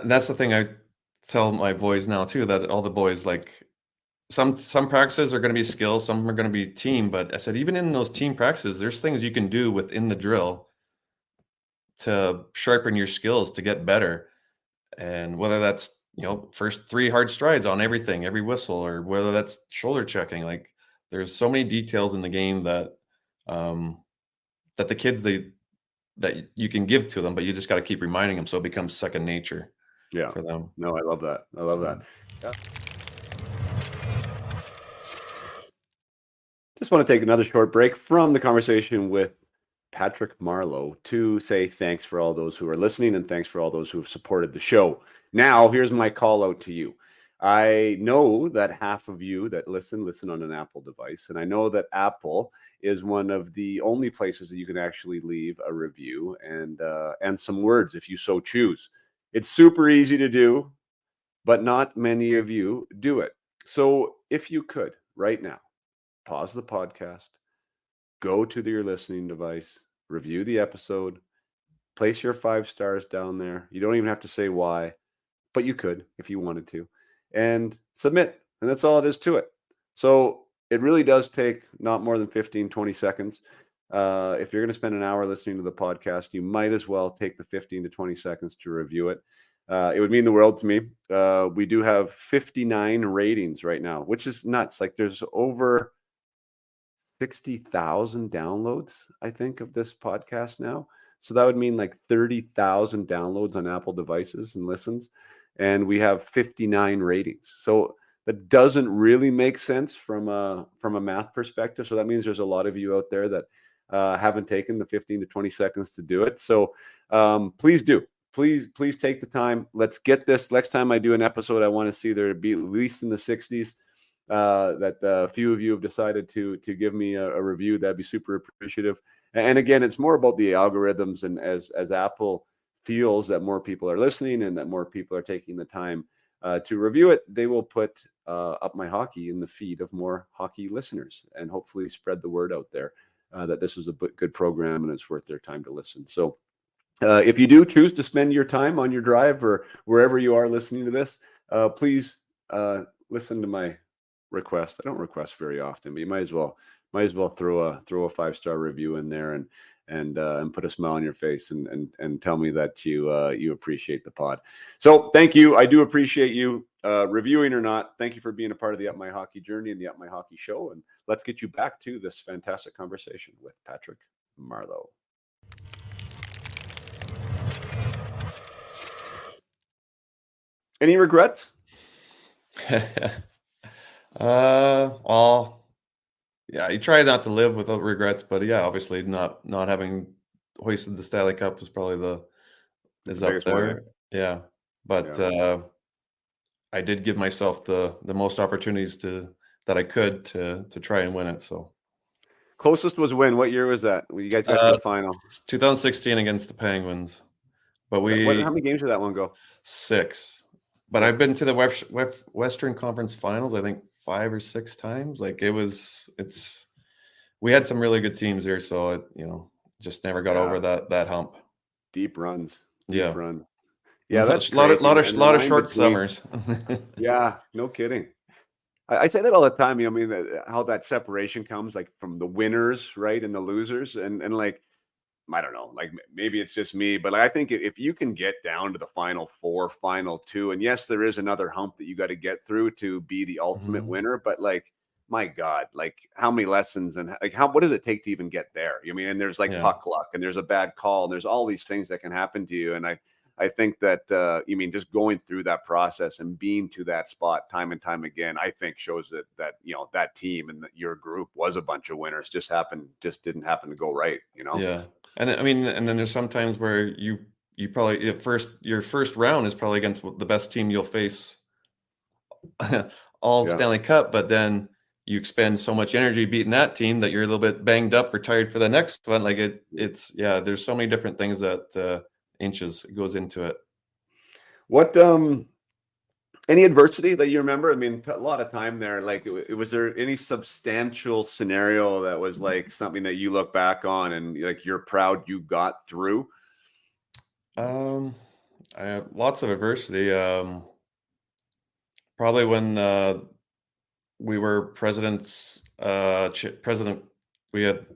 That's the thing I tell my boys now too, that all the boys, like, some practices are going to be skill, some are going to be team. But I said, even in those team practices, there's things you can do within the drill to sharpen your skills, to get better. And whether that's, first 3 hard strides on everything, every whistle, or whether that's shoulder checking, like, there's so many details in the game that that the kids, that you can give to them, but you just got to keep reminding them, so it becomes second nature for them. No, I love that. I love that. Yeah. Just want to take another short break from the conversation with Patrick Marleau to say thanks for all those who are listening, and thanks for all those who have supported the show. Now, here's my call out to you. I know that half of you that listen on an Apple device, and I know that Apple is one of the only places that you can actually leave a review and some words if you so choose. It's super easy to do, but not many of you do it. So if you could right now, pause the podcast, go to your listening device, review the episode, place your 5 stars down there. You don't even have to say why, but you could if you wanted to, and submit. And that's all it is to it. So it really does take not more than 15, 20 seconds. If you're going to spend an hour listening to the podcast, you might as well take the 15 to 20 seconds to review it. It would mean the world to me. We do have 59 ratings right now, which is nuts. Like, there's over 60,000 downloads, I think, of this podcast now. So that would mean like 30,000 downloads on Apple devices and listens. And we have 59 ratings. So that doesn't really make sense from a math perspective. So that means there's a lot of you out there that haven't taken the 15 to 20 seconds to do it. So please do. Please take the time. Let's get this. Next time I do an episode, I want to see there be at least in the 60s. That a few of you have decided to give me a review. That'd be super appreciative. And again, it's more about the algorithms, and as Apple feels that more people are listening and that more people are taking the time to review it, they will put Up My Hockey in the feed of more hockey listeners, and hopefully spread the word out there that this is a good program and it's worth their time to listen. So If you do choose to spend your time on your drive or wherever you are listening to this, please listen to my request. I don't request very often, but you might as well throw a 5-star review in there and put a smile on your face and tell me that you appreciate the pod. So thank you. I do appreciate you reviewing or not. Thank you for being a part of the Up My Hockey journey and the Up My Hockey show. And let's get you back to this fantastic conversation with Patrick Marleau. Any regrets? Well, yeah, you try not to live without regrets, but yeah, obviously not having hoisted the Stanley Cup is probably is up biggest one, eh? there. Yeah, but I did give myself the most opportunities that I could to try and win it. So closest was when? What year was that? You guys got to the final. 2016 against the Penguins. But how many games did that one go? 6. But I've been to the Western Conference Finals, I think 5 or 6 times. Like we had some really good teams here, so it, just never got over that hump. Deep runs. Yeah. Run. Yeah, that's a lot of short summers. Yeah, no kidding. I say that all the time. I mean, how that separation comes, like from the winners, right, and the losers, and like, I don't know, like maybe it's just me, but I think if you can get down to the final 4, final 2, and yes, there is another hump that you got to get through to be the ultimate winner, but like, my God, like how many lessons and like what does it take to even get there? I mean, and there's like puck luck and there's a bad call and there's all these things that can happen to you. And I think that, just going through that process and being to that spot time and time again, I think shows that that team and your group was a bunch of winners, just didn't happen to go right, Yeah. And I mean, and then there's sometimes where you probably your first round is probably against the best team you'll face all Stanley Cup, but then you expend so much energy beating that team that you're a little bit banged up or tired for the next one. Like there's so many different things that inches goes into it. What any adversity that you remember? I mean, a lot of time there. Like, was there any substantial scenario that was like something that you look back on and like you're proud you got through? I have lots of adversity. Probably when we were president. We had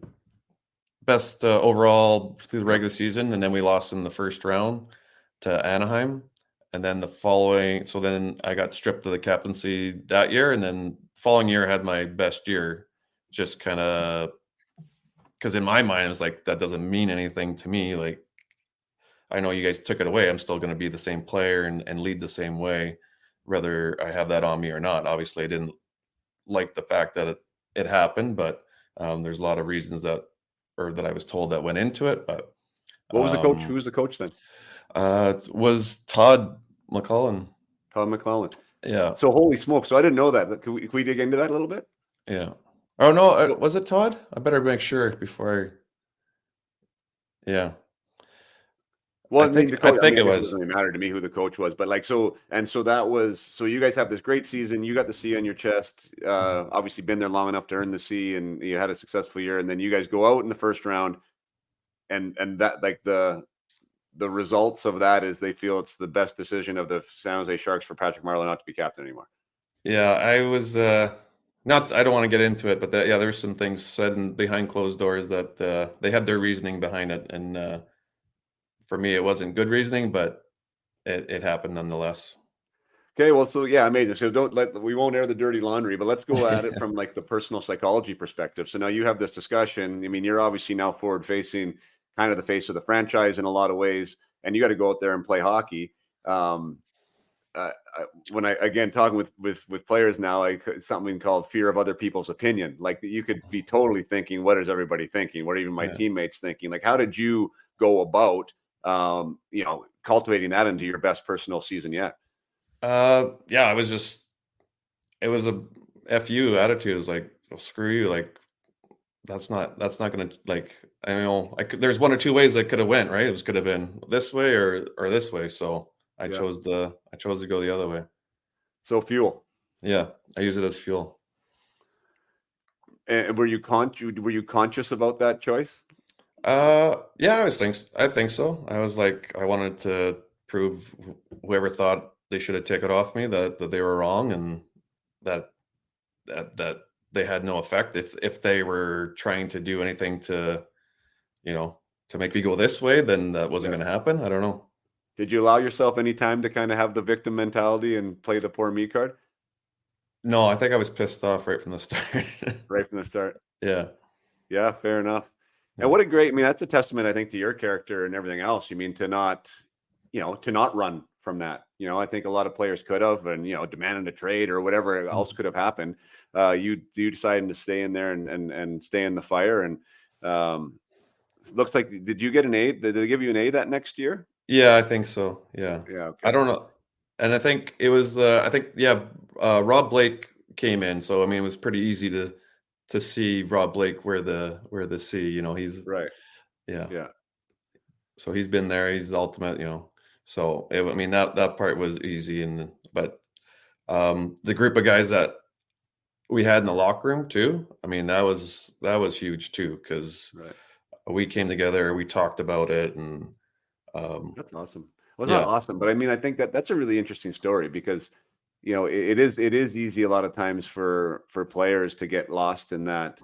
best overall through the regular season, and then we lost in the first round to Anaheim. And then then I got stripped of the captaincy that year, and then following year I had my best year. Just kind of because in my mind it was like that doesn't mean anything to me. Like I know you guys took it away. I'm still going to be the same player and lead the same way, whether I have that on me or not. Obviously, I didn't like the fact that it happened, but there's a lot of reasons that I was told that went into it. But what was the coach? Who was the coach then? It was Todd McClellan. Todd McClellan. Yeah. So holy smoke! So I didn't know that. Can we dig into that a little bit? Yeah. Oh no, was it Todd? I better make sure before. Yeah. Well, I think it was. It doesn't really matter to me who the coach was, but like so you guys have this great season. You got the C on your chest. Obviously, been there long enough to earn the C, and you had a successful year. And then you guys go out in the first round, and that like the results of that is they feel it's the best decision of the San Jose Sharks for Patrick Marleau not to be captain anymore. Yeah, I was not. I don't want to get into it, but there's some things said behind closed doors that they had their reasoning behind it, and for me, it wasn't good reasoning, but it happened nonetheless. Okay, well, so yeah, amazing. So we won't air the dirty laundry, but let's go at it from like the personal psychology perspective. So now you have this discussion. I mean, you're obviously now forward facing, kind of the face of the franchise in a lot of ways, and you got to go out there and play hockey. When I again talking with players now, like something called fear of other people's opinion. Like you could be totally thinking, what is everybody thinking? What are even my teammates thinking? Like, how did you go about cultivating that into your best personal season yet? It was a FU attitude. It was like, oh, screw you. Like, that's not going to, like, I know there's one or two ways that could have went, right? It could have been this way or this way. So I chose to go the other way. So fuel. Yeah. I use it as fuel. And were you conscious about that choice? Yeah, I think so. I was like, I wanted to prove whoever thought they should have taken it off me that they were wrong, and that that they had no effect if they were trying to do anything to, you know, to make me go this way, then that wasn't Yeah. going to happen. I don't know. Did you allow yourself any time to kind of have the victim mentality and play the poor me card No, I think I was pissed off right from the start. right from the start? Yeah. Yeah, fair enough. And Yeah. what a great, I mean, that's a testament, I think, to your character and everything else. You mean to not, to not run from that. I think a lot of players could have, and demanded a trade or whatever else could have happened. You decided to stay in there and stay in the fire. And it looks like, did you get an A? Did they give you an A that next year? Yeah, I think so. Yeah. Yeah. I Okay. don't know. And I think it was I think yeah, Rob Blake came in, so I mean it was pretty easy to see Rob Blake where the C, he's Right. yeah. Yeah. So he's been there, he's the ultimate, So I mean that part was easy, but the group of guys that we had in the locker room too, I mean that was huge too, because Right. we came together, we talked about it, and That's awesome. Well, it's not yeah. awesome, but I mean, I think that's a really interesting story because, it is easy a lot of times for players to get lost in that,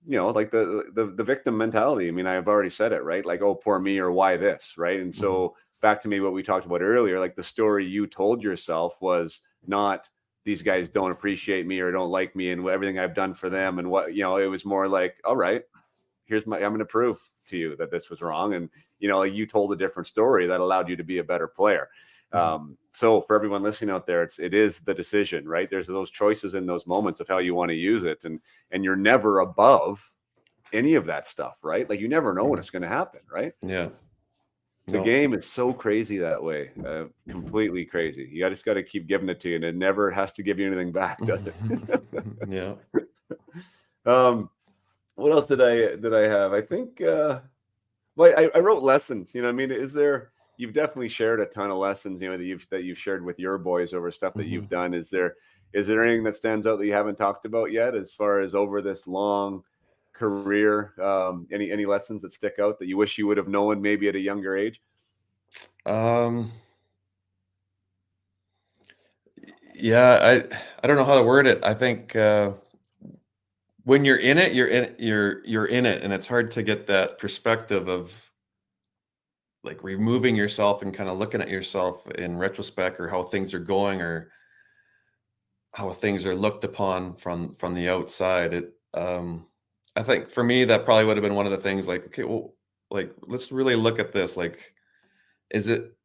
like the victim mentality. I mean, I've already said it, right? Like, oh, poor me, or why this, right? And Mhm. so back to me, what we talked about earlier, like the story you told yourself was not these guys don't appreciate me or don't like me and everything I've done for them. And what, it was more like, all right, I'm going to prove to you that this was wrong. And, you told a different story that allowed you to be a better player. Mhm. So for everyone listening out there, it is the decision, right? There's those choices in those moments of how you want to use it. And you're never above any of that stuff, right? Like you never know when Mhm. it's going to happen, right? Yeah. The No. game is so crazy that way, completely crazy. You just got to keep giving it to you, and it never has to give you anything back, does it? Yeah. um, what else did I have? I think well, I wrote lessons. I mean, you've definitely shared a ton of lessons, that you've shared with your boys over stuff that Mhm. you've done. Is there anything that stands out that you haven't talked about yet as far as over this long career? Any lessons that stick out that you wish you would have known maybe at a younger age? Um, yeah, I don't know how to word it. I think when you're in it, you're in it, and it's hard to get that perspective of like removing yourself and kind of looking at yourself in retrospect, or how things are going, or how things are looked upon from the outside. I think for me that probably would have been one of the things, like, okay, well, like let's really look at this. Like, is it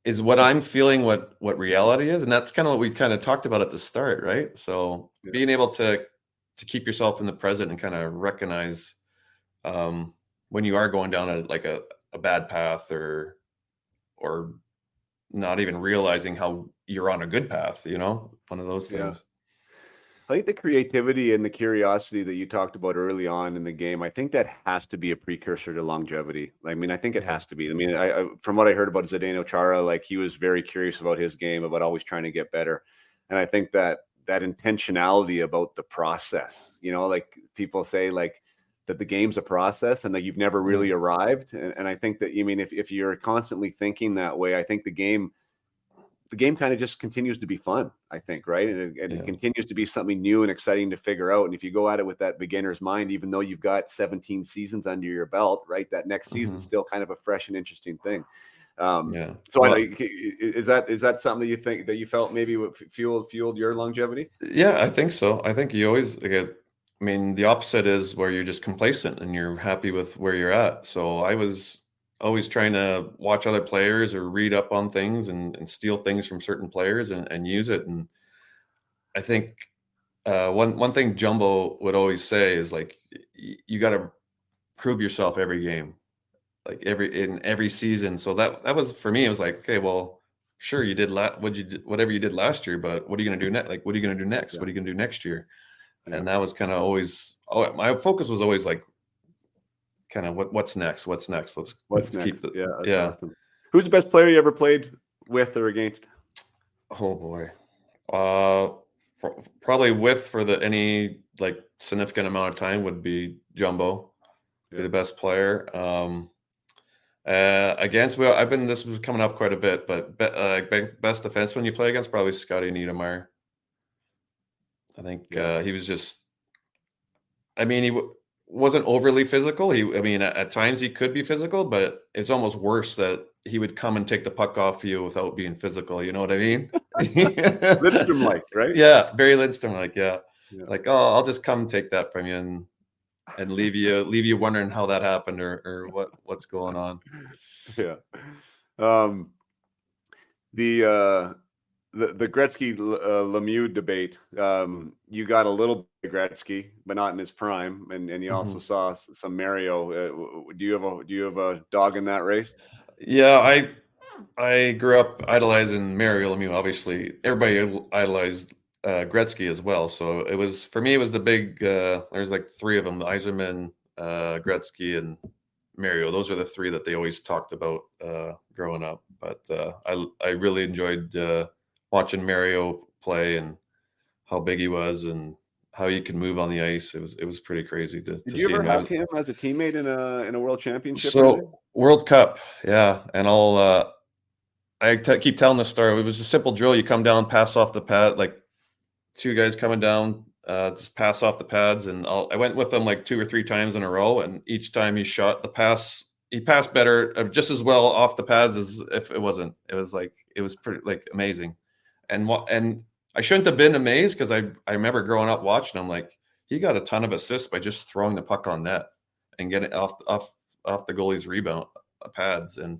is what I'm feeling what reality is? And that's kind of what we kind of talked about at the start, right? So Yeah. being able to keep yourself in the present and kind of recognize um, when you are going down a bad path, or not even realizing how you're on a good path, one of those Yeah. things. I think the creativity and the curiosity that you talked about early on in the game, I think that has to be a precursor to longevity. I mean, I think it Yeah. has to be. I mean, from what I heard about Zdeno Chara, like he was very curious about his game, about always trying to get better. And I think that intentionality about the process, like people say, like that the game's a process and that you've never Yeah. really arrived. And I think that, if you're constantly thinking that way, I think the game kind of just continues to be fun, I think, right? And it Yeah. continues to be something new and exciting to figure out. And if you go at it with that beginner's mind, even though you've got 17 seasons under your belt, right, that next season's Hmm. still kind of a fresh and interesting thing. Um, Yeah. so I know, Well, is that something that you think that you felt maybe what fueled your longevity? yeah, I think so. I think you always, like, I mean, the opposite is where you're just complacent and you're happy with where you're at. So I was always trying to watch other players or read up on things, and steal things from certain players, and use it. And I think one thing Jumbo would always say is like, you got to prove yourself every game, like in every season. So that was for me. It was like, okay, well, sure, you did whatever you did last year, but what are you going to do next? Like, what are you going to do next? Yeah. What are you going to do next year? Yeah. And that was kind of always, oh, my focus was always like, kind of what's next? What's next? What's Let's keep next? the Yeah, that's yeah. awesome. Who's the best player you ever played with or against? Oh boy. Uh, Probably with for the any like significant amount of time would be Jumbo. be the best player. I've been this was coming up quite a bit, but best defenseman you play against, probably Scotty Niedermayer. I think he was just. I mean, wasn't overly physical. I mean, at times he could be physical, but it's almost worse that he would come and take the puck off you without being physical. You know what I mean? Lidstrom-like, right? Yeah, Barry Lidstrom-like. Yeah. Yeah. Like, oh, I'll just come take that from you and leave you wondering how that happened or what's going on. Yeah. The Gretzky Lemieux debate. You got a little bit of Gretzky, but not in his prime, and you also saw some Mario. Do you have a dog in that race? Yeah, I grew up idolizing Mario Lemieux. Obviously, everybody idolized Gretzky as well. So it was the big. There's like three of them: Yzerman, Gretzky, and Mario. Those are the three that they always talked about growing up. But I really enjoyed watching Mario play and how big he was and how he could move on the ice. It was pretty crazy to see him. Did you ever have him as a teammate in a world championship? So World Cup, yeah, and keep telling the story. It was a simple drill. You come down, pass off the pad, like two guys coming down, just pass off the pads. And I went with them like 2 or 3 times in a row. And each time he shot the pass, he passed better, just as well off the pads as if it wasn't. It was pretty like amazing. And I shouldn't have been amazed because I remember growing up watching him. Like he got a ton of assists by just throwing the puck on net and getting off the goalie's rebound pads. And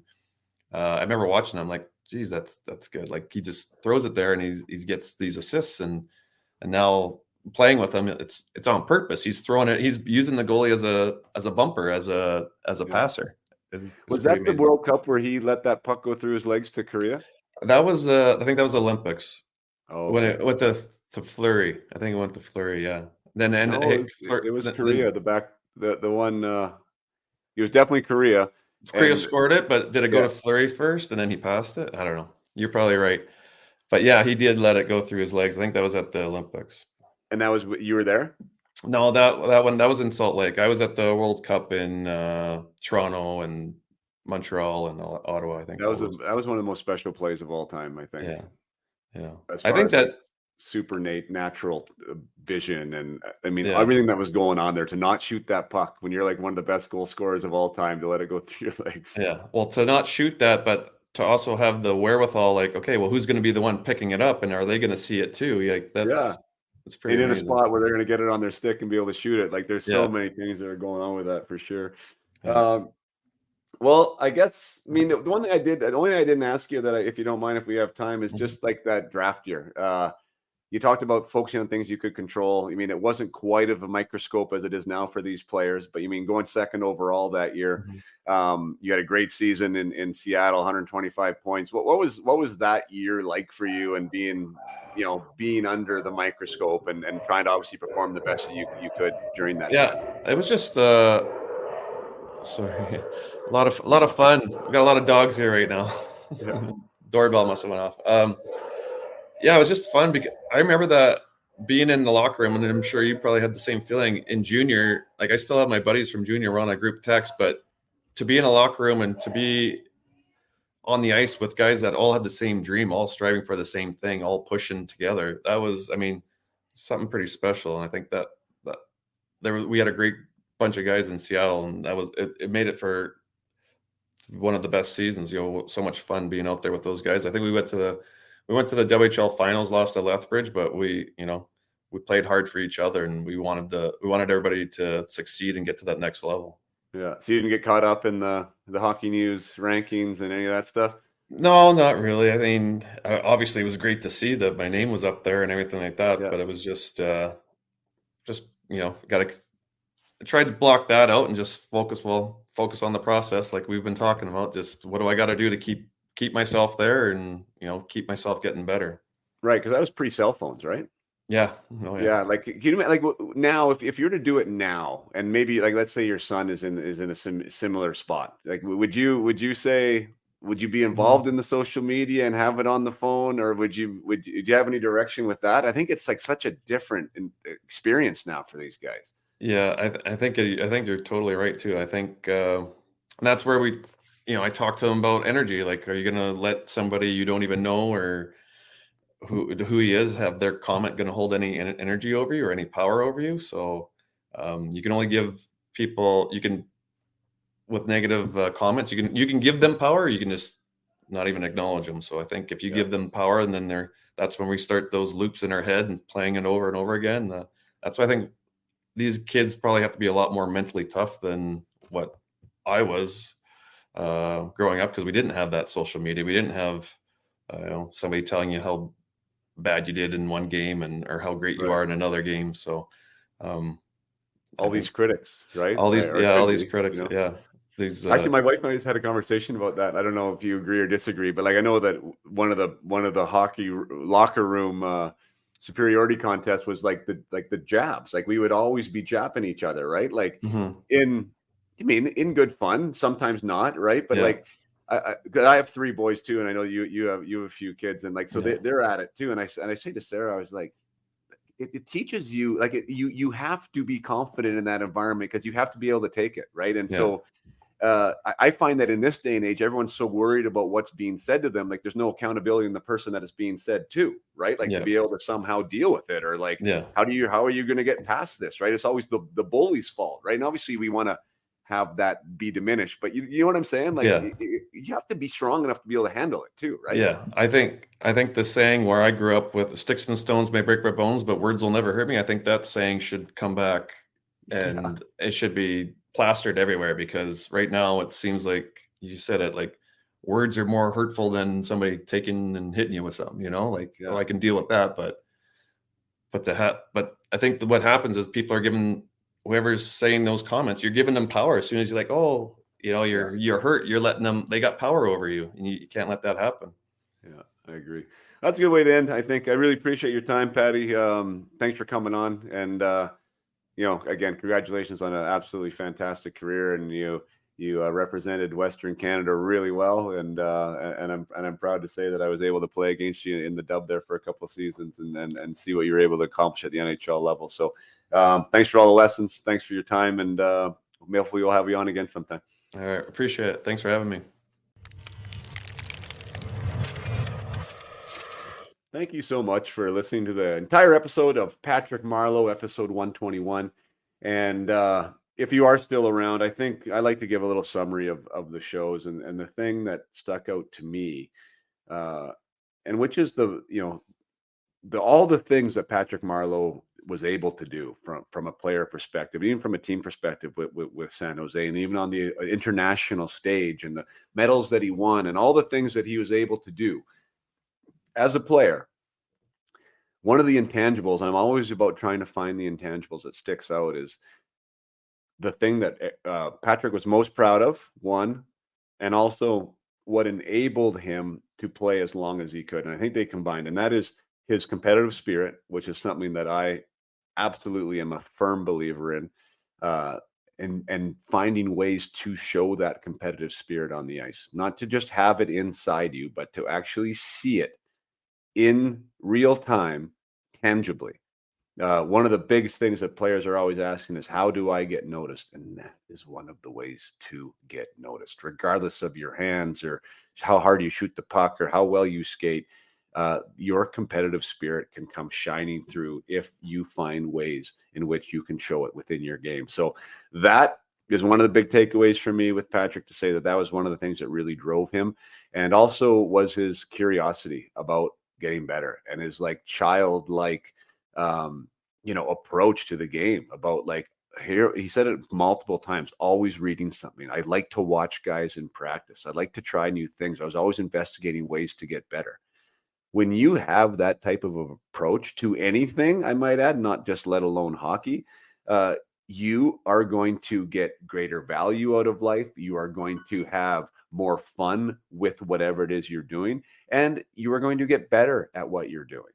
I remember watching him like, geez, that's good. Like he just throws it there and he gets these assists and now playing with him, it's on purpose. He's throwing it. He's using the goalie as a bumper, as a passer. Was that amazing. The World Cup where he let that puck go through his legs to Korea? That was I think that was Olympics. Oh, when it went to Fleury. I think it went to Fleury. Yeah. Then it was Korea. The one. It was definitely Korea. Korea scored it, but did it go to Fleury first and then he passed it? I don't know. You're probably right. But yeah, he did let it go through his legs. I think that was at the Olympics. And you were there? No, that was in Salt Lake. I was at the World Cup in Toronto and Montreal and Ottawa. I think that was one of the most special plays of all time. I think. Yeah. I think that super natural vision, and I mean everything that was going on there to not shoot that puck when you're like one of the best goal scorers of all time, to let it go through your legs. Yeah. Well, to not shoot that, but to also have the wherewithal, like, okay, well, who's going to be the one picking it up, and are they going to see it too? Like that's pretty. And in a spot where they're going to get it on their stick and be able to shoot it. Like there's so many things that are going on with that for sure. Yeah. Well, I guess, I mean, the only thing I didn't ask you that, if you don't mind, if we have time, is just like that draft year. You talked about focusing on things you could control. I mean, it wasn't quite of a microscope as it is now for these players, but you mean going second overall that year, you had a great season in Seattle, 125 points. What was that year like for you, and being under the microscope and trying to obviously perform the best that you could during that time? It was just sorry, a lot of fun. We got a lot of dogs here right now. Yeah. Doorbell must have went off. It was just fun because I remember that being in the locker room, and I'm sure you probably had the same feeling in junior. Like I still have my buddies from junior, we're on a group text, but to be in a locker room and to be on the ice with guys that all had the same dream, all striving for the same thing, all pushing together, that was, I mean, something pretty special. And I think that we had a great bunch of guys in Seattle, and that was it made it for one of the best seasons. So much fun being out there with those guys. I think we went to the WHL finals, lost to Lethbridge, but we played hard for each other, and we wanted everybody to succeed and get to that next level. Yeah. So you didn't get caught up in the Hockey News rankings and any of that stuff? No, not really. I mean, obviously it was great to see that my name was up there and everything like that, but it was just I tried to block that out and just focus on the process, like we've been talking about. Just what do I got to do to keep myself there and keep myself getting better. Right, because that was pre-cell phones, right? Yeah. Oh, yeah. Like, can you like now, if you were to do it now, and maybe like let's say your son is in a similar spot, like would you be involved in the social media and have it on the phone, or would you have any direction with that? I think it's like such a different experience now for these guys. Yeah, I think you're totally right too. I think and that's where I talk to them about energy. Like, are you gonna let somebody you don't even know or who he is have their comment going to hold any energy over you or any power over you? So you can only give people you can with negative comments. You can give them power. Or you can just not even acknowledge them. So I think if you Yeah. give them power, and then that's when we start those loops in our head and playing it over and over again. That's why I think these kids probably have to be a lot more mentally tough than what I was growing up, because we didn't have that social media. We didn't have somebody telling you how bad you did in one game and or how great you Right. are in another game. So um, I All these think critics, right? Or all could these be, critics, yeah, these Actually, my wife and I just had a conversation about that. I don't know if you agree or disagree, but like I know that one of the hockey locker room superiority contests was like the jabs. Like we would always be japping each other, right? Like mhm, in I mean in good fun, sometimes not, right? But yeah, like 'cause I have three boys too, and I know you have a few kids, and like so yeah, they're at it too. And I say to Sarah, I was like, it teaches you like you have to be confident in that environment because you have to be able to take it, right? And yeah, so I find that in this day and age, everyone's so worried about what's being said to them. Like there's no accountability in the person that is being said to, right? Like to yeah, be able to somehow deal with it, or like, yeah, how are you going to get past this, right? It's always the bully's fault, right? And obviously we want to have that be diminished, but you know what I'm saying? Like yeah. you have to be strong enough to be able to handle it too, right? Yeah, I think the saying where I grew up with "sticks and stones may break my bones, but words will never hurt me." I think that saying should come back, Yeah. and it should be plastered everywhere, because right now it seems like you said it, like words are more hurtful than somebody taking and hitting you with something. Like, oh, Yeah. I can deal with that, but I think that what happens is people are giving whoever's saying those comments, you're giving them power as soon as you're like, oh, Yeah. you're hurt, you're letting them, they got power over you, and you can't let that happen. Yeah, I agree. That's a good way to end. I think I really appreciate your time, Patty. Thanks for coming on. And again, congratulations on an absolutely fantastic career. And you represented Western Canada really well. And I'm proud to say that I was able to play against you in the dub there for a couple of seasons and see what you were able to accomplish at the NHL level. So thanks for all the lessons. Thanks for your time. And hopefully we'll have you on again sometime. All right, appreciate it. Thanks for having me. Thank you so much for listening to the entire episode of Patrick Marleau, episode 121. And if you are still around, I think I like to give a little summary of the shows and the thing that stuck out to me, uh, and which is all the things that Patrick Marleau was able to do from a player perspective, even from a team perspective with San Jose, and even on the international stage, and the medals that he won, and all the things that he was able to do as a player. One of the intangibles, and I'm always about trying to find the intangibles that sticks out, is the thing that Patrick was most proud of, one, and also what enabled him to play as long as he could. And I think they combined, and that is his competitive spirit, which is something that I absolutely am a firm believer in, uh, and finding ways to show that competitive spirit on the ice, not to just have it inside you, but to actually see it in real time, tangibly. One of the biggest things that players are always asking is, how do I get noticed? And that is one of the ways to get noticed, regardless of your hands or how hard you shoot the puck or how well you skate. Your competitive spirit can come shining through if you find ways in which you can show it within your game. So that is one of the big takeaways for me with Patrick, to say that was one of the things that really drove him, and also was his curiosity about getting better and his like childlike approach to the game, about like, here he said it multiple times, always reading something. I like to watch guys in practice. I like to try new things. I was always investigating ways to get better. When you have that type of approach to anything, I might add, not just let alone hockey, uh, you are going to get greater value out of life. You are going to have more fun with whatever it is you're doing, and you are going to get better at what you're doing.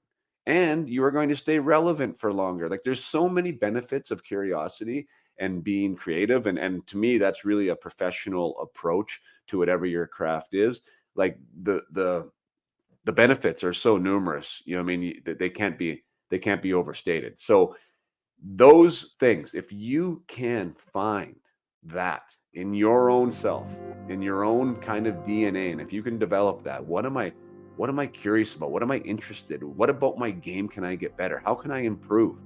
And you are going to stay relevant for longer. Like there's so many benefits of curiosity and being creative. And to me, that's really a professional approach to whatever your craft is. Like the benefits are so numerous, I mean, they can't be overstated. So those things, if you can find that in your own self, in your own kind of DNA, and if you can develop that, what am I curious about? What am I interested in? What about my game can I get better? How can I improve?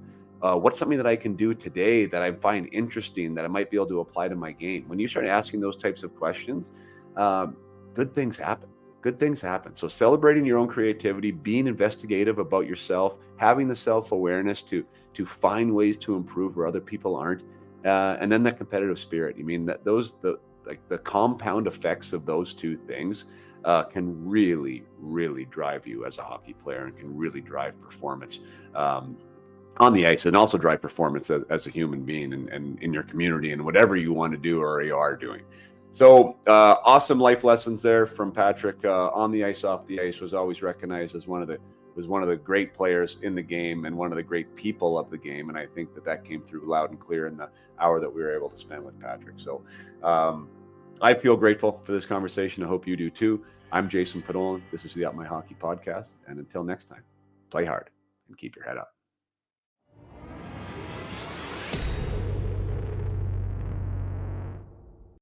What's something that I can do today that I find interesting that I might be able to apply to my game? When you start asking those types of questions, good things happen. Good things happen. So celebrating your own creativity, being investigative about yourself, having the self-awareness to find ways to improve where other people aren't, and then that competitive spirit. I mean, that the compound effects of those two things can really, really drive you as a hockey player, and can really drive performance on the ice, and also drive performance as a human being, and in your community, and whatever you want to do or you are doing. So awesome life lessons there from Patrick. On the ice, off the ice, was always recognized as one of the great players in the game, and one of the great people of the game. And I think that came through loud and clear in the hour that we were able to spend with Patrick. So I feel grateful for this conversation. I hope you do too. I'm Jason Podolin. This is the Up My Hockey podcast. And until next time, play hard and keep your head up.